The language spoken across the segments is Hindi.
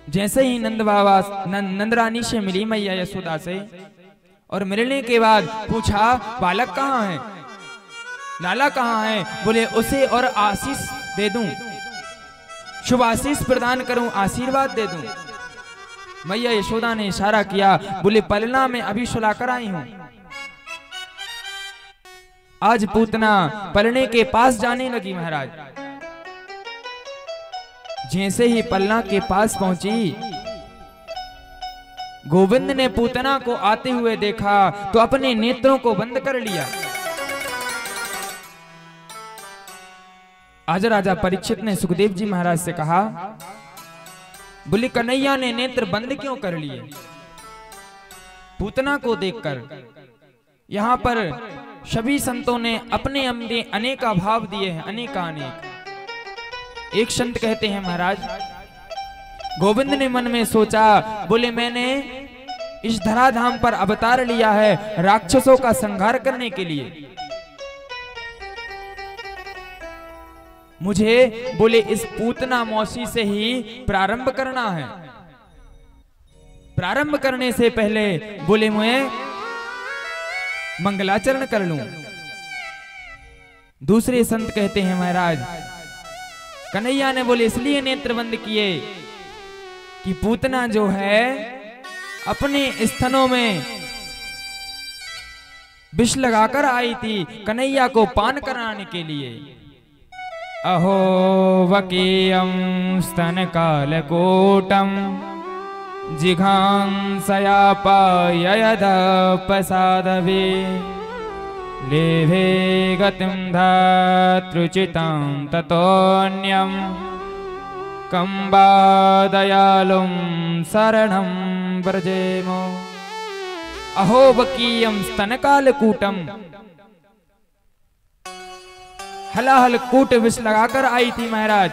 जैसे ही नंद बाबा नंद रानी से मिली मैया यशोदा से, और मिलने के बाद पूछा बालक कहाँ है, लाला कहाँ है? बोले उसे और आशीष दे दूं, शुभ आशीष प्रदान करूं, आशीर्वाद दे दूं। मैया यशोदा ने इशारा किया, बोले पलना में अभी सुलाकर आई हूं। आज पूतना पलने के पास जाने लगी महाराज। जैसे ही पलना के पास पहुंची, गोविंद ने पूतना को आते हुए देखा तो अपने नेत्रों को बंद कर लिया। आज राजा परीक्षित ने सुखदेव जी महाराज से कहा, बोले कन्हैया ने नेत्र बंद क्यों कर लिए पूतना को देखकर? यहाँ पर सभी संतों ने अपने अपने अनेक भाव दिए हैं, अनेक। एक संत कहते हैं महाराज, गोविंद ने मन में सोचा, बोले मैंने इस धराधाम पर अवतार लिया है राक्षसों का संहार करने के लिए। मुझे बोले इस पूतना मौसी से ही प्रारंभ करना है। प्रारंभ करने से पहले बोले मैं मंगलाचरण कर लूं। दूसरे संत कहते हैं महाराज, कन्हैया ने बोले इसलिए नेत्र बंद किए कि पूतना जो है अपने स्तनों में विष लगाकर आई थी कन्हैया को पान कराने के लिए। अहो वकीयं स्तन कालकूटं जिघांसया पाययदपसादवे लेभे गतिं धातृचितं ततोऽन्यं कंबा दयालुं शरणं व्रजेमो। अहो वकीयं स्तन कालकूटं, हलाहल कूट विष लगाकर आई थी महाराज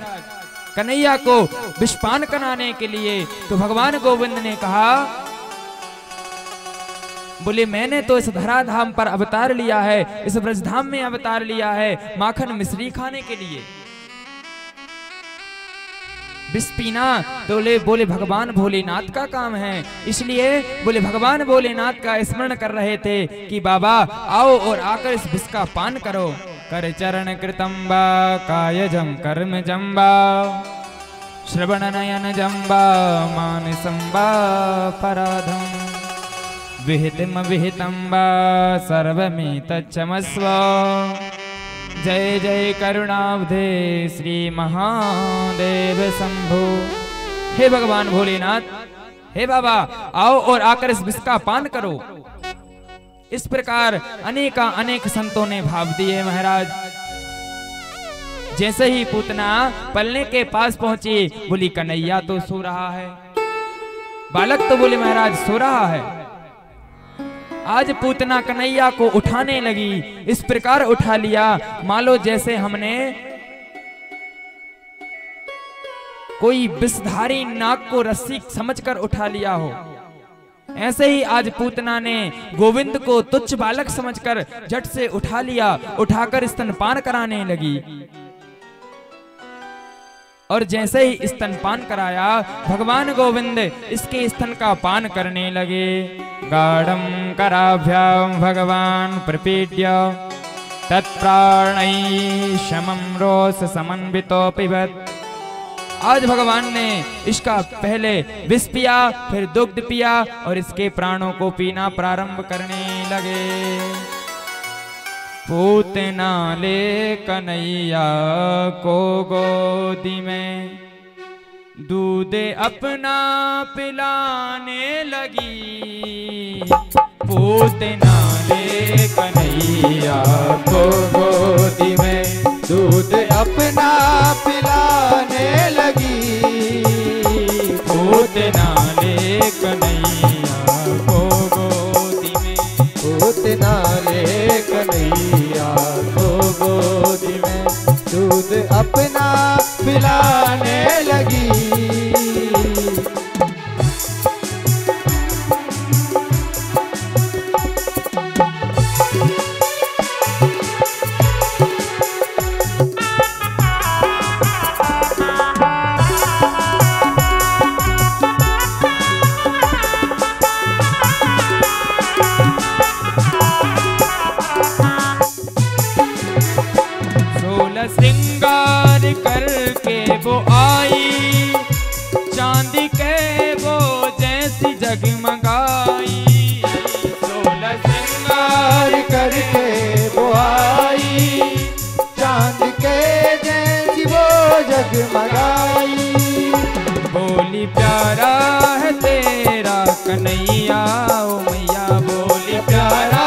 कन्हैया को विषपान कराने के लिए। तो भगवान गोविंद ने कहा, बोले मैंने तो इस धराधाम पर अवतार लिया है, इस ब्रजधाम में अवतार लिया है माखन मिश्री खाने के लिए। विष पीना तो बोले भगवान भोलेनाथ का काम है, इसलिए बोले भगवान भोलेनाथ का स्मरण कर रहे थे कि बाबा आओ और आकर इस विष का पान करो। कर चरण कृतंबा कायजम कर्म जंबा श्रवण नयन जंबा मानसंबा पराधम विहितम विहितंबा सर्वमितच्चमस्व। जय जय करुणाब्धे श्री महादेव शंभो। हे भगवान भोलेनाथ, हे बाबा आओ और आकर इस विष का पान करो। इस प्रकार अनेक संतों ने भाव दिए महाराज। जैसे ही पूतना पलने के पास पहुंची, बोली कन्हैया तो सो रहा है। बालक तो बोले महाराज सो रहा है। आज पूतना कन्हैया को उठाने लगी, इस प्रकार उठा लिया मानो जैसे हमने कोई विषधारी नाग को रस्सी समझकर उठा लिया हो। ऐसे ही आज पूतना ने गोविंद को तुच्छ बालक समझकर झट से उठा लिया, उठाकर स्तनपान कराने लगी। और जैसे ही स्तनपान कराया, भगवान गोविंद इसके स्तन का पान करने लगे। गाढ़ं कराभ्यां भगवान प्रपीड्य तत्प्राणैः समं रोष समन्वितो पिबत। आज भगवान ने इसका पहले विष पिया, फिर दुग्ध पिया और इसके प्राणों को पीना प्रारंभ करने लगे। पूतना ले कन्हैया को गोदी में दूध अपना पिलाने लगी। पूतना ले कन्हैया को गोदी में दूध अपना पिलाने लगी। पूतना ले कन्हैया को गोदी में, पूतना ले कन्हैया को गोदी में दूध अपना पिलाने लगी। डगमगाई। बोली प्यारा है तेरा कन्हैया ओ मैया, बोली प्यारा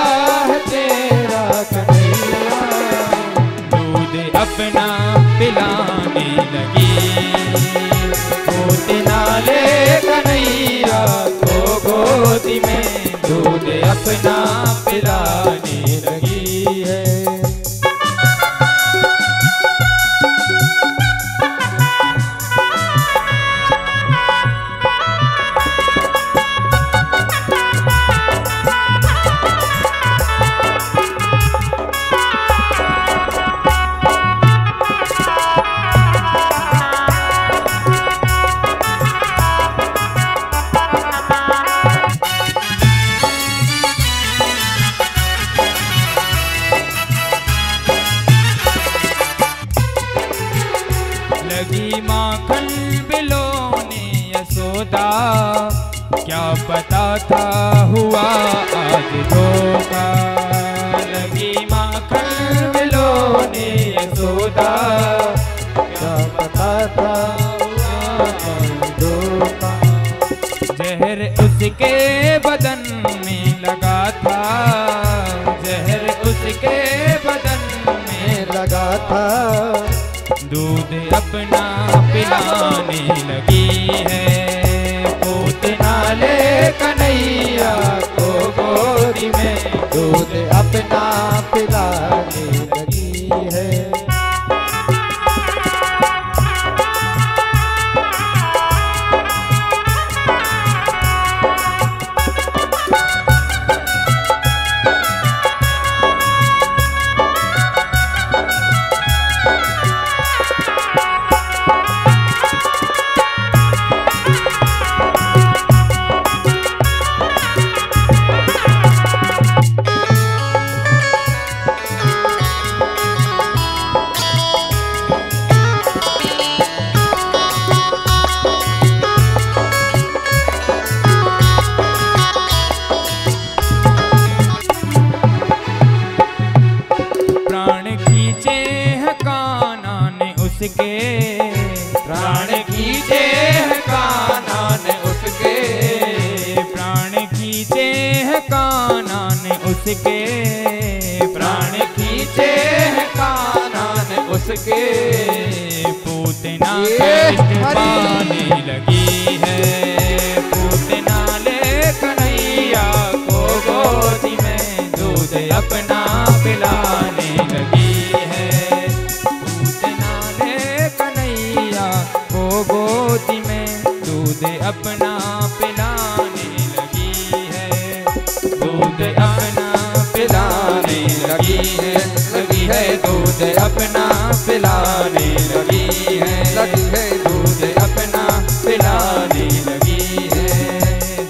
है तेरा कन्हैया। दूध अपना पिलाने लगी, पूतना ले कन्हैया को गोदी में, दूध अपना पिलाने लगी है। लगी माखन बिलोने यशोदा, क्या पता था हुआ आज धोखा। लगी माखन बिलोने यशोदा, क्या पता था हुआ आज धोखा। जहर उसके बदन में लगा था, जहर उसके बदन में लगा था। दूध अपना पिलाने लगी है, पूतना ले कन्हैया को गोदी में, दूध अपना पिलाने लगी है। उसके प्राण खींचे हैं कान्हा ने उसके, प्राण खींचे हैं कान्हा ने उसके, प्राण खींचे हैं कान्हा ने उसके। पूतना कष्ट पाने लगी है, पूतना ले कन्हैया को गोदी में, दूध अपना पिलाने लगी है। गोदी में दूध अपना पिलाने लगी है, दूध अपना पिलाने लगी है, दूध अपना पिलाने लगी है, दूध अपना पिलाने लगी है,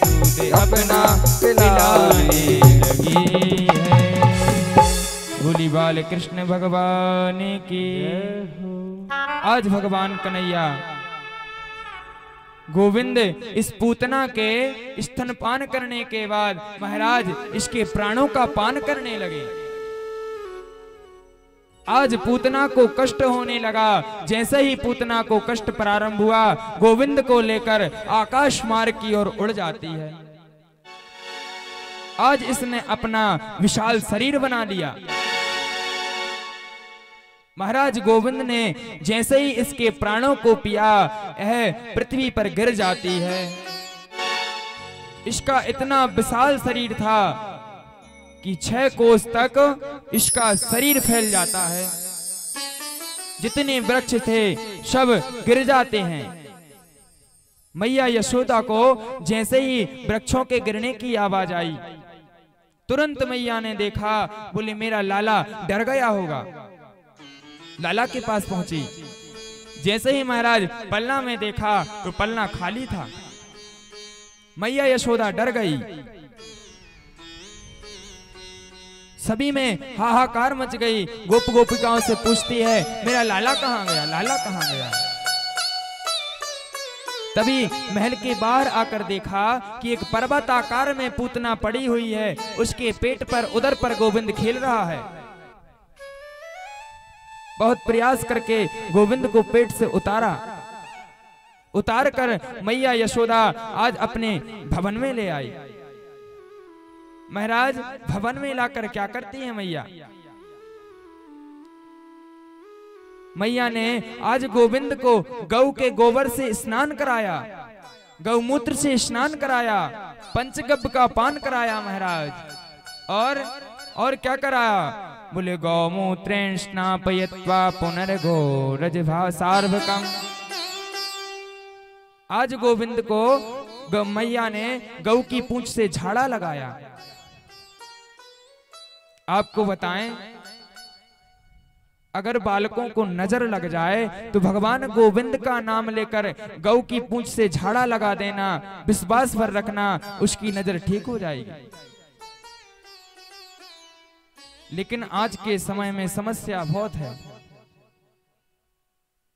दूध अपना पिलाने लगी है। भोली बाल कृष्ण भगवान की। आज भगवान कन्हैया गोविंद इस पूतना के स्तनपान करने के बाद महाराज इसके प्राणों का पान करने लगे। आज पूतना को कष्ट होने लगा। जैसे ही पूतना को कष्ट प्रारंभ हुआ, गोविंद को लेकर आकाश मार्ग की ओर उड़ जाती है। आज इसने अपना विशाल शरीर बना लिया। महाराज गोविंद ने जैसे ही इसके प्राणों को पिया, यह पृथ्वी पर गिर जाती है। इसका इतना विशाल शरीर था कि 6 कोस तक इसका शरीर फैल जाता है। जितने वृक्ष थे सब गिर जाते हैं। मैया यशोदा को जैसे ही वृक्षों के गिरने की आवाज आई, तुरंत मैया ने देखा, बोले मेरा लाला डर गया होगा। लाला के पास पहुंची। जैसे ही महाराज पलना में देखा तो पलना खाली था। मैया यशोदा डर गई। सभी में हाहाकार मच गई। गोप गोपिकाओं से पूछती है, मेरा लाला कहाँ गया, लाला कहाँ गया। तभी महल के बाहर आकर देखा कि एक पर्वत आकार में पूतना पड़ी हुई है। उसके पेट पर उदर पर गोविंद खेल रहा है। बहुत प्रयास करके गोविंद को पेट से उतार कर मैया यशोदा आज अपने भवन में ले आई। महाराज भवन में लाकर क्या करती है मैया? मैया ने आज गोविंद को गौ के गोबर से स्नान कराया, गौमूत्र से स्नान कराया, पंचगव्य का पान कराया महाराज। और क्या कराया? बोले गौमूत्रेण स्नापयित्वा पुनर्गो रजभासार्भकम्। आज गोविंद को मैया ने गौ की पूंछ से झाड़ा लगाया। आपको बताएं, अगर बालकों को नजर लग जाए तो भगवान गोविंद का नाम लेकर गौ की पूंछ से झाड़ा लगा देना, विश्वास पर रखना, उसकी नजर ठीक हो जाएगी। लेकिन आज के समय में समस्या बहुत है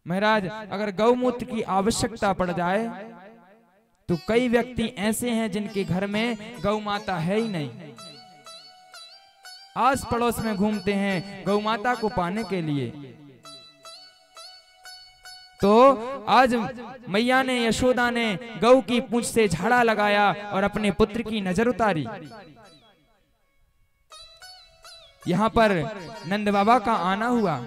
महाराज। अगर गौमूत्र की आवश्यकता पड़ जाए तो कई व्यक्ति ऐसे हैं जिनके घर में गौ माता है ही नहीं, आस पड़ोस में घूमते हैं गौ माता को पाने के लिए। तो आज मैया ने, यशोदा ने गौ की पूंछ से झाड़ा लगाया और अपने पुत्र की नजर उतारी। यहां पर नंद बाबा का आना हुआ।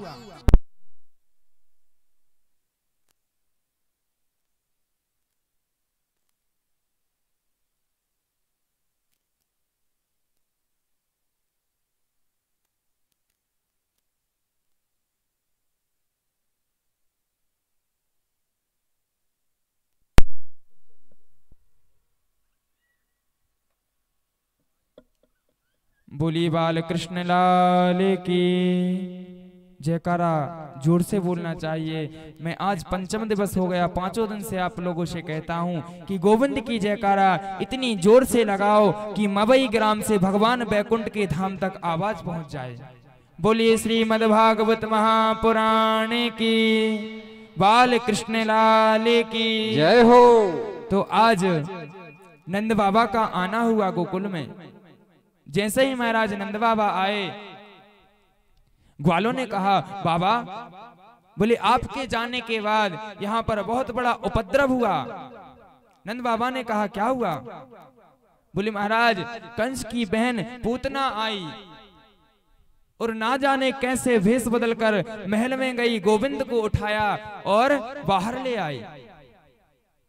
बोली बाल कृष्ण लाल की जयकारा जोर से बोलना चाहिए। मैं आज पंचम दिवस हो गया, 5 दिन से आप लोगों से कहता हूं कि गोविंद की जयकारा इतनी जोर से लगाओ कि मवई ग्राम से भगवान बैकुंठ के धाम तक आवाज पहुंच जाए। बोलिए श्रीमद् भागवत महापुराण की, बाल कृष्ण लाल की जय हो। तो आज नंद बाबा का आना हुआ गोकुल में। जैसे ही महाराज नंद बाबा आए, ग्वालों ने कहा बाबा, बोले आपके जाने के बाद यहाँ पर बहुत बड़ा उपद्रव हुआ। नंद बाबा ने कहा क्या हुआ? बोले महाराज कंस की बहन पूतना आई और ना जाने कैसे भेष बदलकर महल में गई, गोविंद को उठाया और बाहर ले आई।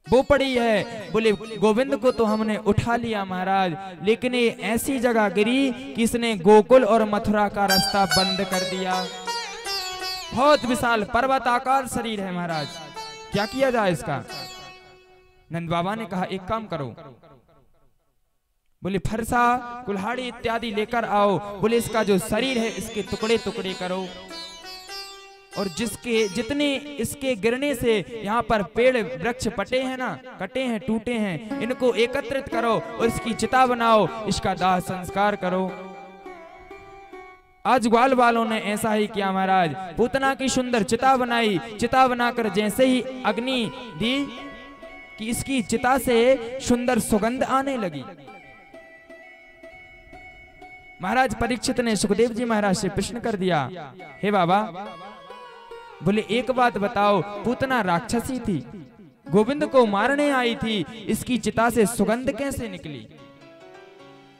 वो पड़ी है। बोले गोविंद को तो हमने उठा लिया महाराज, लेकिन ये ऐसी जगह गिरी कि इसने गोकुल और मथुरा का रास्ता बंद कर दिया। बहुत विशाल पर्वताकार शरीर है महाराज, क्या किया जाए इसका? नंद बाबा ने कहा एक काम करो, बोले फरसा कुल्हाड़ी इत्यादि लेकर आओ। बोले इसका जो शरीर है इसके टुकड़े टुकड़े करो, और जितने इसके गिरने से यहाँ पर पेड़ वृक्ष पटे हैं ना, कटे हैं, टूटे हैं, इनको एकत्रित करो और इसकी चिता बनाओ, इसका दाह संस्कार करो। आज ग्वाल वालों ने ऐसा ही किया महाराज। पूतना की सुंदर चिता बनाई, चिता बनाकर जैसे ही अग्नि दी कि इसकी चिता से सुंदर सुगंध आने लगी। महाराज परीक्षित ने सुखदेव जी महाराज से प्रश्न कर दिया, हे बाबा, बोले एक बात बताओ, पूतना राक्षसी थी, गोविंद को मारने आई थी, इसकी चिता से सुगंध कैसे निकली?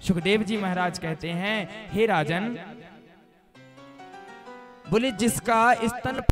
सुखदेव जी महाराज कहते हैं, हे राजन, बोले जिसका स्तन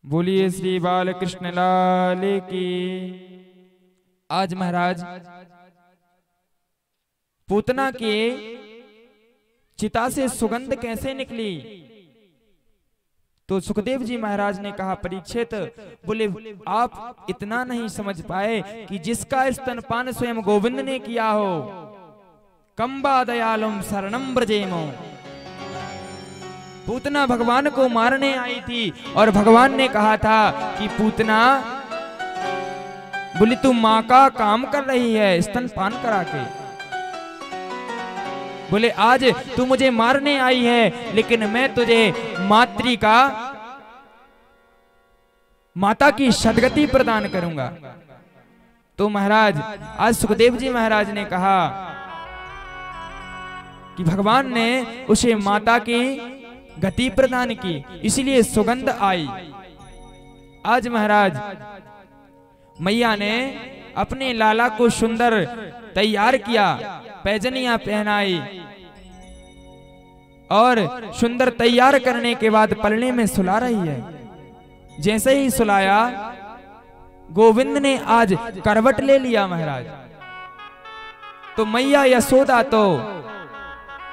बोलिए श्री बाल कृष्ण लाल की। आज महाराज पूतना के चिता से सुगंध कैसे निकली? तो सुखदेव जी महाराज ने कहा, परीक्षित, बोले आप इतना नहीं समझ पाए कि जिसका स्तनपान स्वयं गोविंद ने किया हो, कंबा दयालुम शरणम ब्रजेमो। पूतना भगवान को मारने आई थी और भगवान ने कहा था कि पूतना, बोली तू माँ का काम कर रही है स्तनपान करा के, बोले आज तू मुझे मारने आई है, लेकिन मैं तुझे माता की सदगति प्रदान करूंगा। तो महाराज, आज सुखदेव जी महाराज ने कहा कि भगवान ने उसे माता की गति प्रदान की, इसलिए सुगंध आई। आज महाराज, मैया ने अपने लाला को सुंदर तैयार किया, पैजनियां पहनाई और सुंदर तैयार करने के बाद पलने में सुला रही है। जैसे ही सुलाया, गोविंद ने आज करवट ले लिया महाराज। तो मैया यशोदा तो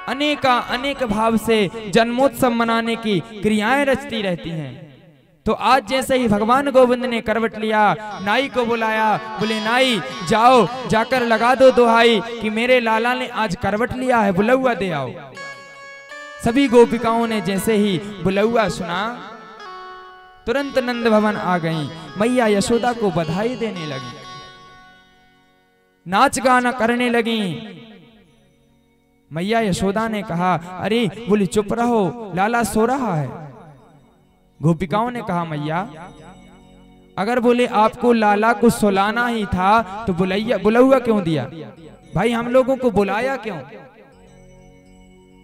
अनेक भाव से जन्मोत्सव मनाने की क्रियाएं रचती रहती हैं। तो आज जैसे ही भगवान गोविंद ने करवट लिया, नाई को बुलाया, बोले नाई जाओ जाकर लगा दो दुहाई कि मेरे लाला ने आज करवट लिया है, बुलौआ दे आओ। सभी गोपिकाओं ने जैसे ही बुलौआ सुना, तुरंत नंद भवन आ गईं। मैया यशोदा को बधाई देने लगी, नाच गाना करने लगी। मैया यशोदा ने कहा, अरे बोली चुप रहो, लाला सो रहा है। गोपिकाओं ने कहा, मैया अगर बोले आपको लाला को सुलाना ही था तो बुलौआ क्यों दिया भाई, हम लोगों को बुलाया क्यों?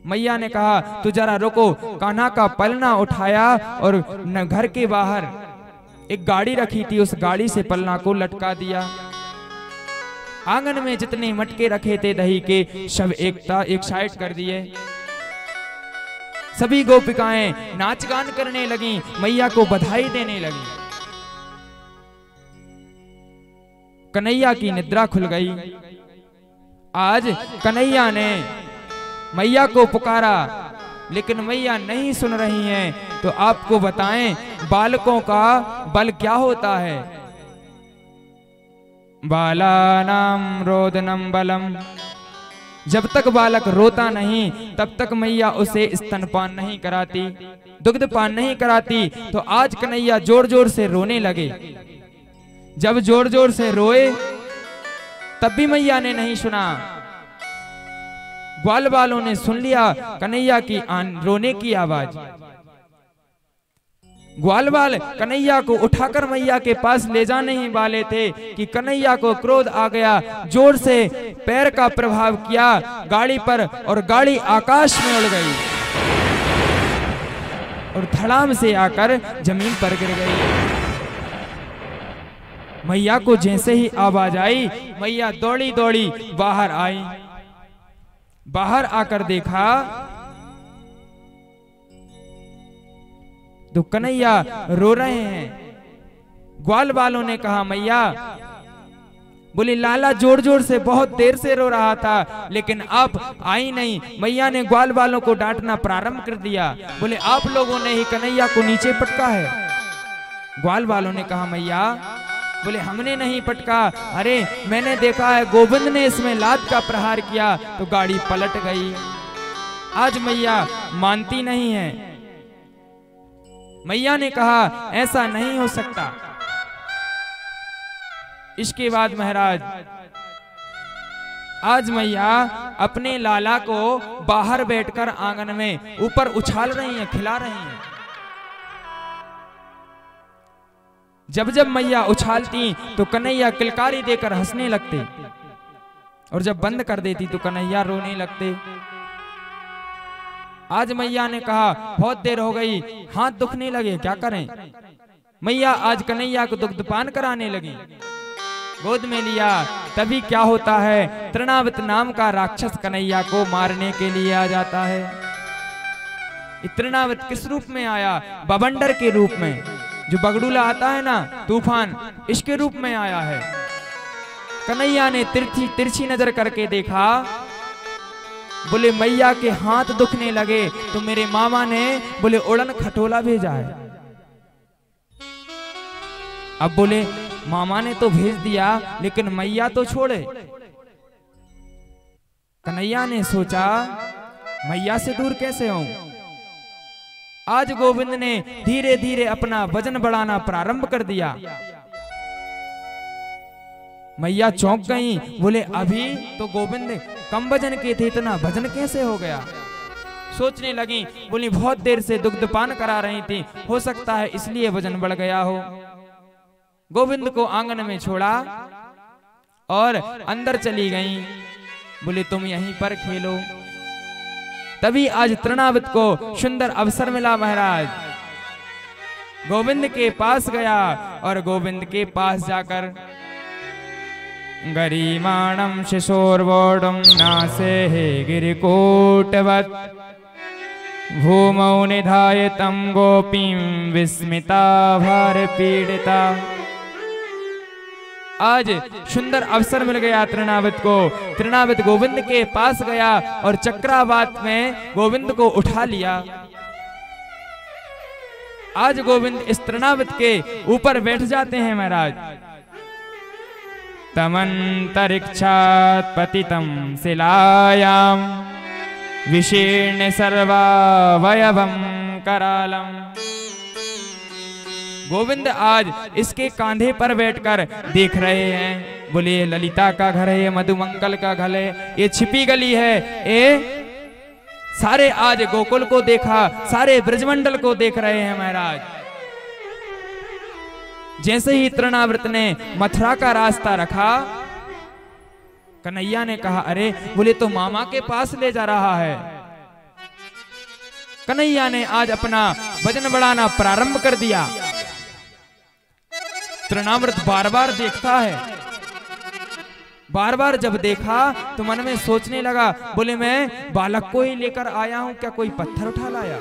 मैया ने कहा, तू जरा रुको। कान्हा का पलना उठाया और घर के बाहर एक गाड़ी रखी थी, उस गाड़ी से पलना को लटका दिया। आंगन में जितने मटके रखे थे दही के, सब एक साइड कर दिए। सभी गोपिकाएं नाच गान करने लगी, मैया को बधाई देने लगी। कन्हैया की निद्रा खुल गई। आज कन्हैया ने मैया को पुकारा, लेकिन मैया नहीं सुन रही हैं। तो आपको बताएं, बालकों का बल क्या होता है। बालानाम रोदनम बलम, जब तक बालक रोता नहीं तब तक मैया उसे स्तनपान नहीं कराती, दुग्धपान नहीं कराती। तो आज कन्हैया जोर जोर से रोने लगे। जब जोर जोर से रोए तब भी मैया ने नहीं सुना। ग्वाल वालों ने सुन लिया कन्हैया की रोने की आवाज। ग्वाल वाल कन्हैया को उठाकर मैया के पास ले जाने ही वाले थे कि कन्हैया को क्रोध आ गया। जोर से पैर का प्रभाव किया गाड़ी पर और गाड़ी आकाश में उड़ गई और धड़ाम से आकर जमीन पर गिर गई। मैया को जैसे ही आवाज आई, मैया दौड़ी दौड़ी बाहर आई। बाहर आकर देखा तो कन्हैया रो रहे हैं। ग्वाल वालों ने कहा, मैया बोले लाला जोर जोर से बहुत देर से रो रहा था, लेकिन आप आई नहीं। मैया ने ग्वाल वालों को डांटना प्रारंभ कर दिया। बोले आप लोगों ने ही कन्हैया को नीचे पटका है। ग्वाल वालों ने कहा, मैया बोले हमने नहीं पटका, अरे मैंने देखा है गोविंद ने इसमें लात का प्रहार किया तो गाड़ी पलट गई। आज मैया मानती नहीं है। मैया ने कहा ऐसा नहीं हो सकता। इसके बाद महाराज आज मैया अपने लाला को बाहर बैठकर आंगन में ऊपर उछाल रही हैं, खिला रही हैं। जब जब मैया उछालती तो कन्हैया किलकारी देकर हंसने लगते और जब बंद कर देती तो कन्हैया रोने लगते। आज मैया ने कहा बहुत देर हो गई, हाथ दुखने लगे, क्या करें। मैया आज कन्हैया को दुग्धपान कराने लगी। गोद में लिया, तभी क्या होता है, तृणावत नाम का राक्षस कन्हैया को मारने के लिए आ जाता है। तृणावत किस रूप में आया? बवंडर के रूप में, जो बगडूला आता है ना तूफान, इसके रूप में आया है। कन्हैया ने तिरछी नजर करके देखा बोले मैया के हाथ दुखने लगे तो मेरे मामा ने बोले उड़न खटोला भेजा है। अब बोले मामा ने तो भेज दिया लेकिन मैया तो छोड़े। कन्हैया ने सोचा मैया से दूर कैसे हूं। आज गोविंद ने धीरे धीरे अपना वजन बढ़ाना प्रारंभ कर दिया। मैया चौंक गई, बोले अभी तो गोविंद कम वजन के थे, इतना वजन कैसे हो गया। सोचने लगी, बोली बहुत देर से दुग्धपान करा रही थी, हो सकता है इसलिए वजन बढ़ गया हो। गोविंद को आंगन में छोड़ा और अंदर चली गई। बोले तुम यहीं पर खेलो। तभी आज तृणावत को सुंदर अवसर मिला। महाराज गोविंद के पास गया और गोविंद के पास जाकर गरीमाणम शिशोर्वोडम नासे गिरिकोटवत् भूमौ निधाय तम गोपीं विस्मिता भार पीड़िता। आज सुंदर अवसर मिल गया तृणावत को। तृणावत गोविंद के पास गया और चक्रावात में गोविंद को उठा लिया। आज गोविंद इस तृणावत के ऊपर बैठ जाते हैं। महाराज तमंतरिक्षात् पतितं शिलायां विशीर्ण सर्वावयवं करालम। गोविंद आज इसके कांधे पर बैठकर देख रहे हैं। बोले ये ललिता का घर है, ये मधुमंगल का घर है, ये छिपी गली है। ये सारे आज गोकुल को देखा, सारे ब्रजमंडल को देख रहे हैं। महाराज जैसे ही तृणाव्रत ने मथुरा का रास्ता रखा, कन्हैया ने कहा अरे बोले तो मामा के पास ले जा रहा है। कन्हैया ने आज अपना वजन बढ़ाना प्रारंभ कर दिया। तृणाव्रत बार बार देखता है। बार बार जब देखा तो मन में सोचने लगा, बोले मैं बालक को ही लेकर आया हूं, क्या कोई पत्थर उठा लाया।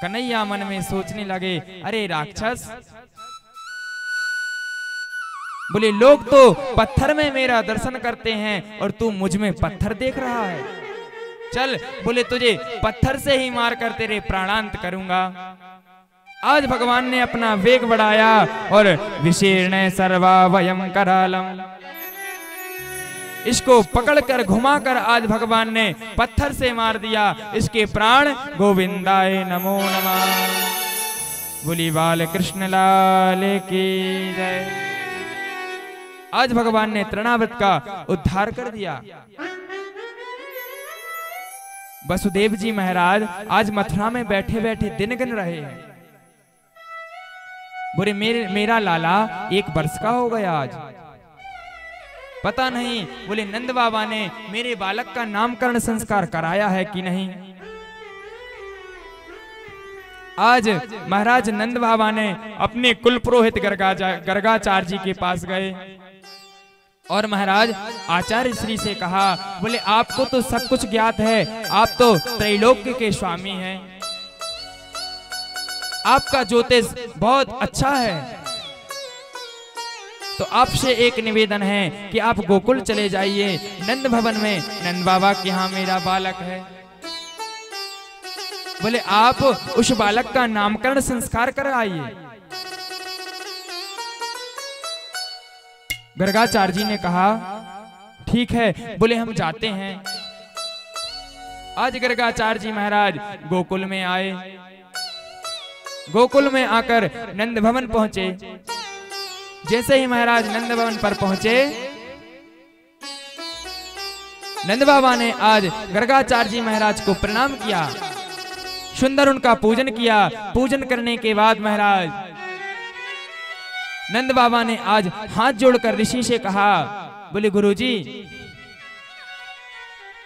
कन्हैया मन में सोचने लगे, अरे राक्षस, बोले लोग तो पत्थर में मेरा दर्शन करते हैं और तू मुझ में पत्थर देख रहा है। चल बोले तुझे पत्थर से ही मार कर तेरे प्राणांत करूंगा। आज भगवान ने अपना वेग बढ़ाया और विशीर्ण सर्वावयम करालम, इसको पकड़कर घुमाकर आज भगवान ने पत्थर से मार दिया। इसके प्राण गोविंदाय नमो नमः। बोली बाल कृष्ण लाल की जय। आज भगवान ने तृणाव्रत का उद्धार कर दिया। वसुदेव जी महाराज आज मथुरा में बैठे बैठे दिन गिन रहे हैं। बोले मेरा लाला 1 वर्ष का हो गया आज, पता नहीं बोले नंद बाबा ने मेरे बालक का नामकरण संस्कार कराया है कि नहीं। आज महाराज नंद बाबा ने अपने कुल पुरोहित गर्गाचार्य जी के पास गए और महाराज आचार्य श्री से कहा, बोले आपको तो सब कुछ ज्ञात है, आप तो त्रैलोक्य के स्वामी हैं, आपका ज्योतिष बहुत अच्छा है, तो आपसे एक निवेदन है कि आप गोकुल चले जाइए, नंद भवन में नंद बाबा के यहाँ मेरा बालक है। बोले आप उस बालक का नामकरण संस्कार कराइए। गर्गाचार्य जी ने कहा ठीक है, बोले हम जाते हैं। आज गर्गाचार्य जी महाराज गोकुल में आए। गोकुल में आकर नंद भवन पहुंचे। जैसे ही महाराज नंद भवन पर पहुंचे, नंद बाबा ने आज गर्गाचार्य जी महाराज को प्रणाम किया, सुंदर उनका पूजन किया। पूजन करने के बाद महाराज नंद बाबा ने आज हाथ जोड़कर ऋषि से कहा, बोले गुरुजी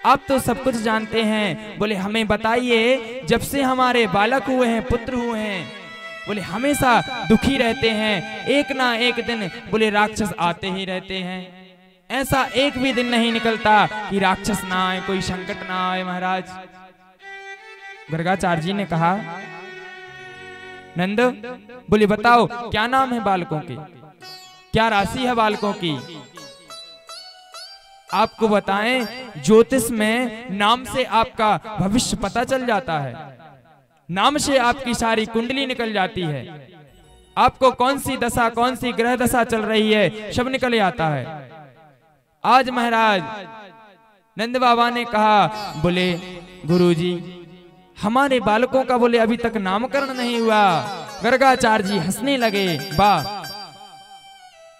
आप तो सब कुछ जानते हैं, बोले हमें बताइए जब से हमारे बालक हुए हैं, पुत्र हुए हैं, बोले हमेशा दुखी रहते हैं, एक ना एक दिन बोले राक्षस आते ही रहते हैं, ऐसा एक भी दिन नहीं निकलता कि राक्षस ना आए, कोई संकट ना आए। महाराज गर्गाचार्य जी ने कहा, नंद बोले बताओ क्या नाम है बालकों के, क्या राशि है बालकों की। आपको बताएं, ज्योतिष में नाम से आपका भविष्य पता चल जाता है, नाम से आपकी सारी कुंडली निकल जाती है, आपको कौन सी दशा, कौन सी ग्रह दशा चल रही है, सब निकल आता है। आज महाराज नंद बाबा ने कहा, बोले गुरुजी हमारे बालकों का बोले अभी तक नामकरण नहीं हुआ। गर्गाचार्य जी हंसने लगे, वाह,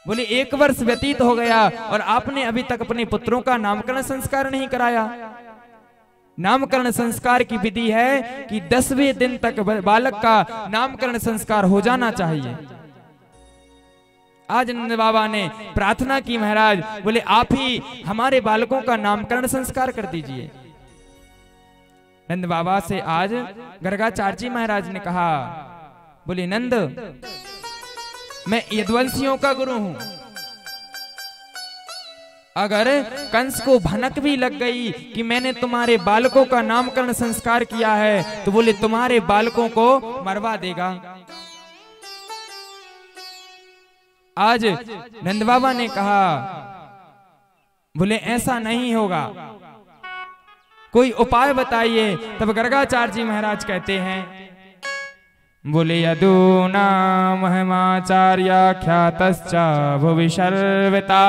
बोले 1 वर्ष व्यतीत हो गया और आपने अभी तक अपने पुत्रों का नामकरण संस्कार नहीं कराया। नामकरण संस्कार की विधि है कि 10वें दिन तक बालक का नामकरण संस्कार हो जाना चाहिए। आज नंद बाबा ने प्रार्थना की, महाराज बोले आप ही हमारे बालकों का नामकरण संस्कार कर दीजिए। नंद बाबा से आज गर्गाचार्य जी महाराज ने कहा, बोले नंद मैं यदुवंशियों का गुरु हूं, अगर कंस को भनक भी लग गई कि मैंने तुम्हारे बालकों का नामकरण संस्कार किया है तो बोले तुम्हारे बालकों को मरवा देगा। आज नंद बाबा ने कहा, बोले ऐसा नहीं होगा, कोई उपाय बताइए। तब गर्गाचार्य जी महाराज कहते हैं, बोले यदूना महिमाचार्य ख्यातश्च भुवि सर्वता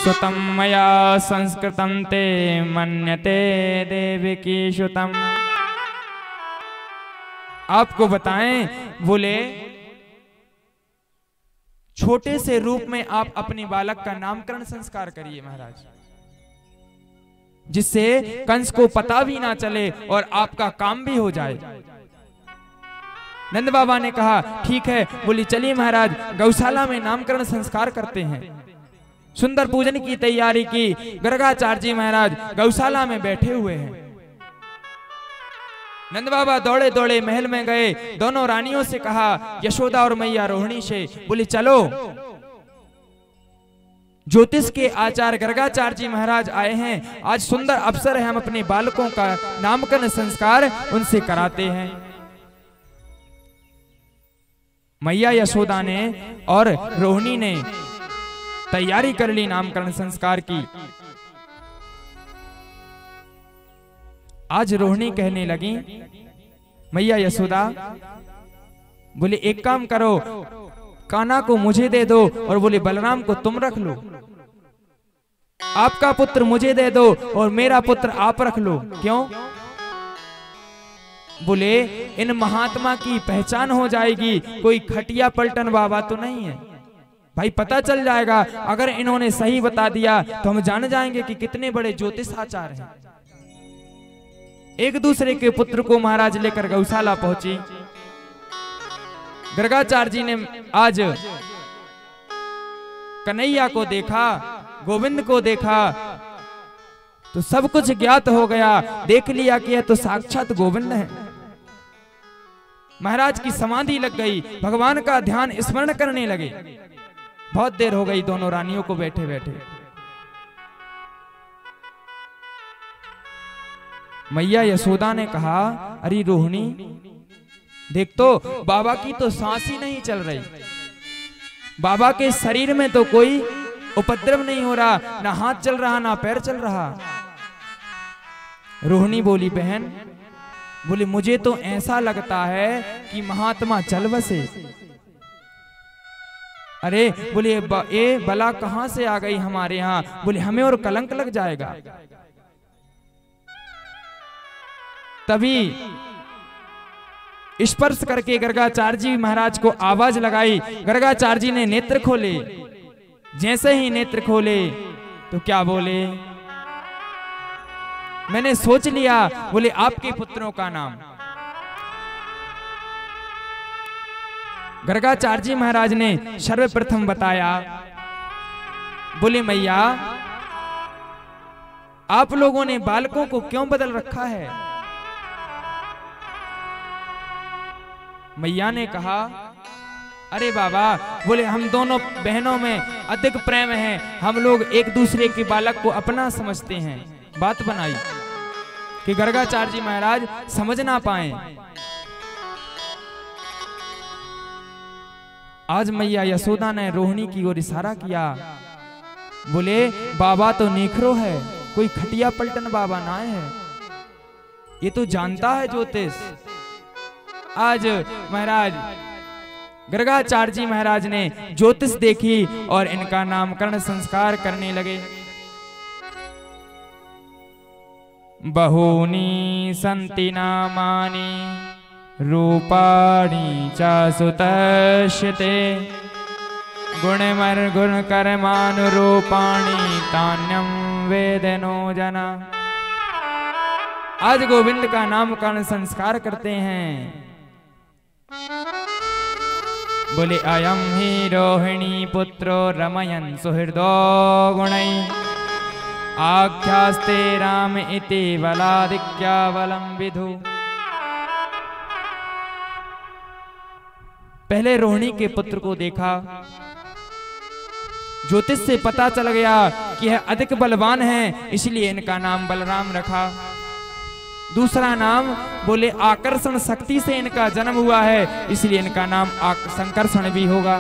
सुतं मया संस्कृतं ते मन्यते देवकी सुतं। आपको बताएं, बोले छोटे से रूप में आप अपने बालक का नामकरण संस्कार करिए महाराज, जिससे कंस को पता भी ना चले और आपका काम भी हो जाए। नंद बाबा ने कहा ठीक है। बोली चलिए महाराज गौशाला में नामकरण संस्कार करते हैं। सुंदर पूजन की तैयारी की। गर्गाचार्य जी महाराज गौशाला में बैठे हुए हैं। नंद बाबा दौड़े दौड़े महल में गए, दोनों रानियों से कहा, यशोदा और मैया रोहिणी से, बोली चलो ज्योतिष के आचार्य गर्गाचार्य जी महाराज आए हैं, आज सुंदर अवसर है, हम अपने बालकों का नामकरण संस्कार उनसे कराते हैं। मैया यशोदा ने और रोहिणी ने तैयारी कर ली नामकरण संस्कार की। आज रोहिणी कहने लगी, मैया यशोदा बोले एक काम करो, कान्हा को मुझे दे दो और बोले बलराम को तुम रख लो। आपका पुत्र मुझे दे दो और मेरा पुत्र आप रख लो। क्यों? बोले इन महात्मा की पहचान हो जाएगी, कोई खटिया पलटन बाबा तो नहीं है भाई, पता चल जाएगा। अगर इन्होंने सही बता दिया तो हम जान जाएंगे कि कितने बड़े ज्योतिष आचार्य हैं। एक दूसरे के पुत्र को महाराज लेकर गौशाला पहुंची। गर्गाचार्य जी ने आज कन्हैया को देखा, गोविंद को देखा तो सब कुछ ज्ञात हो गया। देख लिया कि यह तो साक्षात गोविंद है। महाराज की समाधि लग गई, भगवान का ध्यान स्मरण करने लगे। बहुत देर हो गई दोनों रानियों को बैठे बैठे। मैया यशोदा ने कहा, अरे रोहिणी देख तो बाबा की तो सांस ही नहीं चल रही, बाबा के शरीर में तो कोई उपद्रव नहीं हो रहा, ना हाथ चल रहा ना पैर चल रहा। रोहिणी बोली, बहन बोले मुझे तो ऐसा लगता है कि महात्मा चल बसे। अरे बोले ए बला कहां से आ गई हमारे यहाँ? बोले हमें और कलंक लग जाएगा। तभी स्पर्श करके गर्गाचार्य जी महाराज को आवाज लगाई। गर्गाचार्य जी ने नेत्र खोले। जैसे ही नेत्र खोले तो क्या बोले, मैंने सोच लिया। बोले आपके पुत्रों का नाम। गर्गाचार्य जी महाराज ने सर्वप्रथम बताया, बोले मैया आप लोगों ने बालकों को क्यों बदल रखा है? मैया ने कहा, अरे बाबा बोले हम दोनों बहनों में अधिक प्रेम है, हम लोग एक दूसरे के बालक को अपना समझते हैं। बात बनाई कि गर्गाचार्य जी महाराज समझ ना पाए। आज मैया यशोदा ने रोहिणी की ओर इशारा किया, बोले बाबा तो निखरो है, कोई खटिया पलटन बाबा ना है, ये तो जानता है ज्योतिष। आज महाराज गर्गाचार्य जी महाराज ने ज्योतिष देखी और इनका नामकरण संस्कार करने लगे। बहूनि सन्ति नामानि रूपाणि च सुतश्यते गुणमर्गुण कर्मानुरूपाणि तान्यं वेदनो जना। आज गोविंद का नामकरण संस्कार करते हैं। बोले अयम ही रोहिणी पुत्रो रमयन् सुहृदो गुणै आख्यास्ते राम इति बलादिक्यावलं विधु। पहले रोहिणी के पुत्र को देखा, ज्योतिष से पता चल गया कि यह अधिक बलवान है, इसलिए इनका नाम बलराम रखा। दूसरा नाम बोले आकर्षण शक्ति से इनका जन्म हुआ है, इसलिए इनका नाम संकर्षण भी होगा।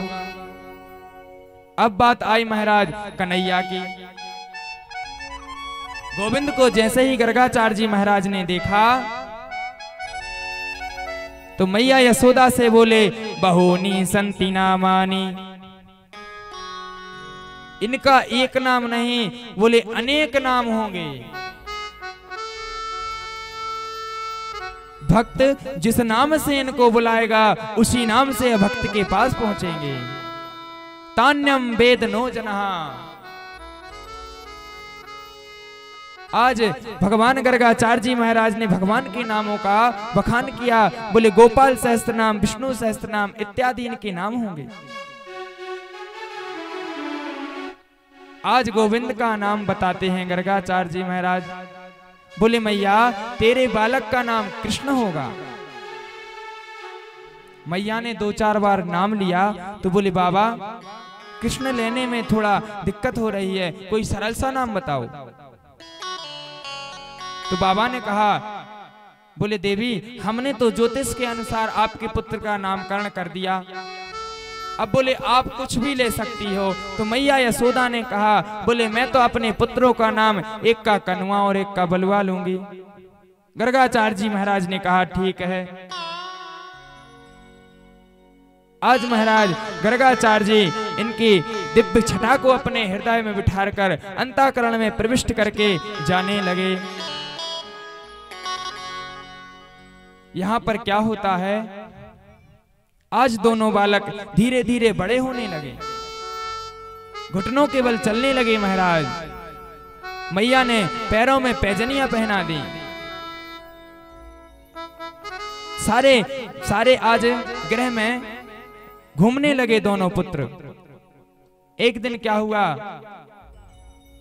अब बात आई महाराज कन्हैया की। गोविंद को जैसे ही गर्गाचार्य जी महाराज ने देखा तो मैया यशोदा से बोले बहूनि सन्ति नामानि। इनका एक नाम नहीं, बोले अनेक नाम होंगे। भक्त जिस नाम से इनको बुलाएगा उसी नाम से भक्त के पास पहुंचेंगे। तान्यम वेद नो जनहा। आज भगवान गर्गाचार्य जी महाराज ने भगवान के नामों का बखान किया। बोले गोपाल सहस्त्र नाम, विष्णु सहस्त्र नाम इत्यादि इनके नाम होंगे। आज गोविंद का नाम बताते हैं गर्गाचार्य जी महाराज। बोले मैया तेरे बालक का नाम कृष्ण होगा। मैया ने 2-4 बार नाम लिया तो बोले बाबा कृष्ण लेने में थोड़ा दिक्कत हो रही है, कोई सरल सा नाम बताओ। तो बाबा ने कहा, बोले देवी हमने तो ज्योतिष के अनुसार आपके पुत्र का नामकरण कर दिया, अब बोले आप कुछ भी ले सकती हो। तो मैया यशोदा ने कहा, बोले मैं तो अपने पुत्रों का नाम एक का कनुआ और एक का बलुआ लूंगी। गर्गाचार्य जी महाराज ने कहा ठीक है। आज महाराज गर्गाचार्य जी इनकी दिव्य छटा को अपने हृदय में बिठाकर अंतःकरण में प्रविष्ट करके जाने लगे। यहां पर क्या होता है, आज दोनों बालक धीरे धीरे बड़े होने लगे, घुटनों के बल चलने लगे। महाराज मैया ने पैरों में पैजनियां पहना दी। सारे आज गृह में घूमने लगे दोनों पुत्र। एक दिन क्या हुआ,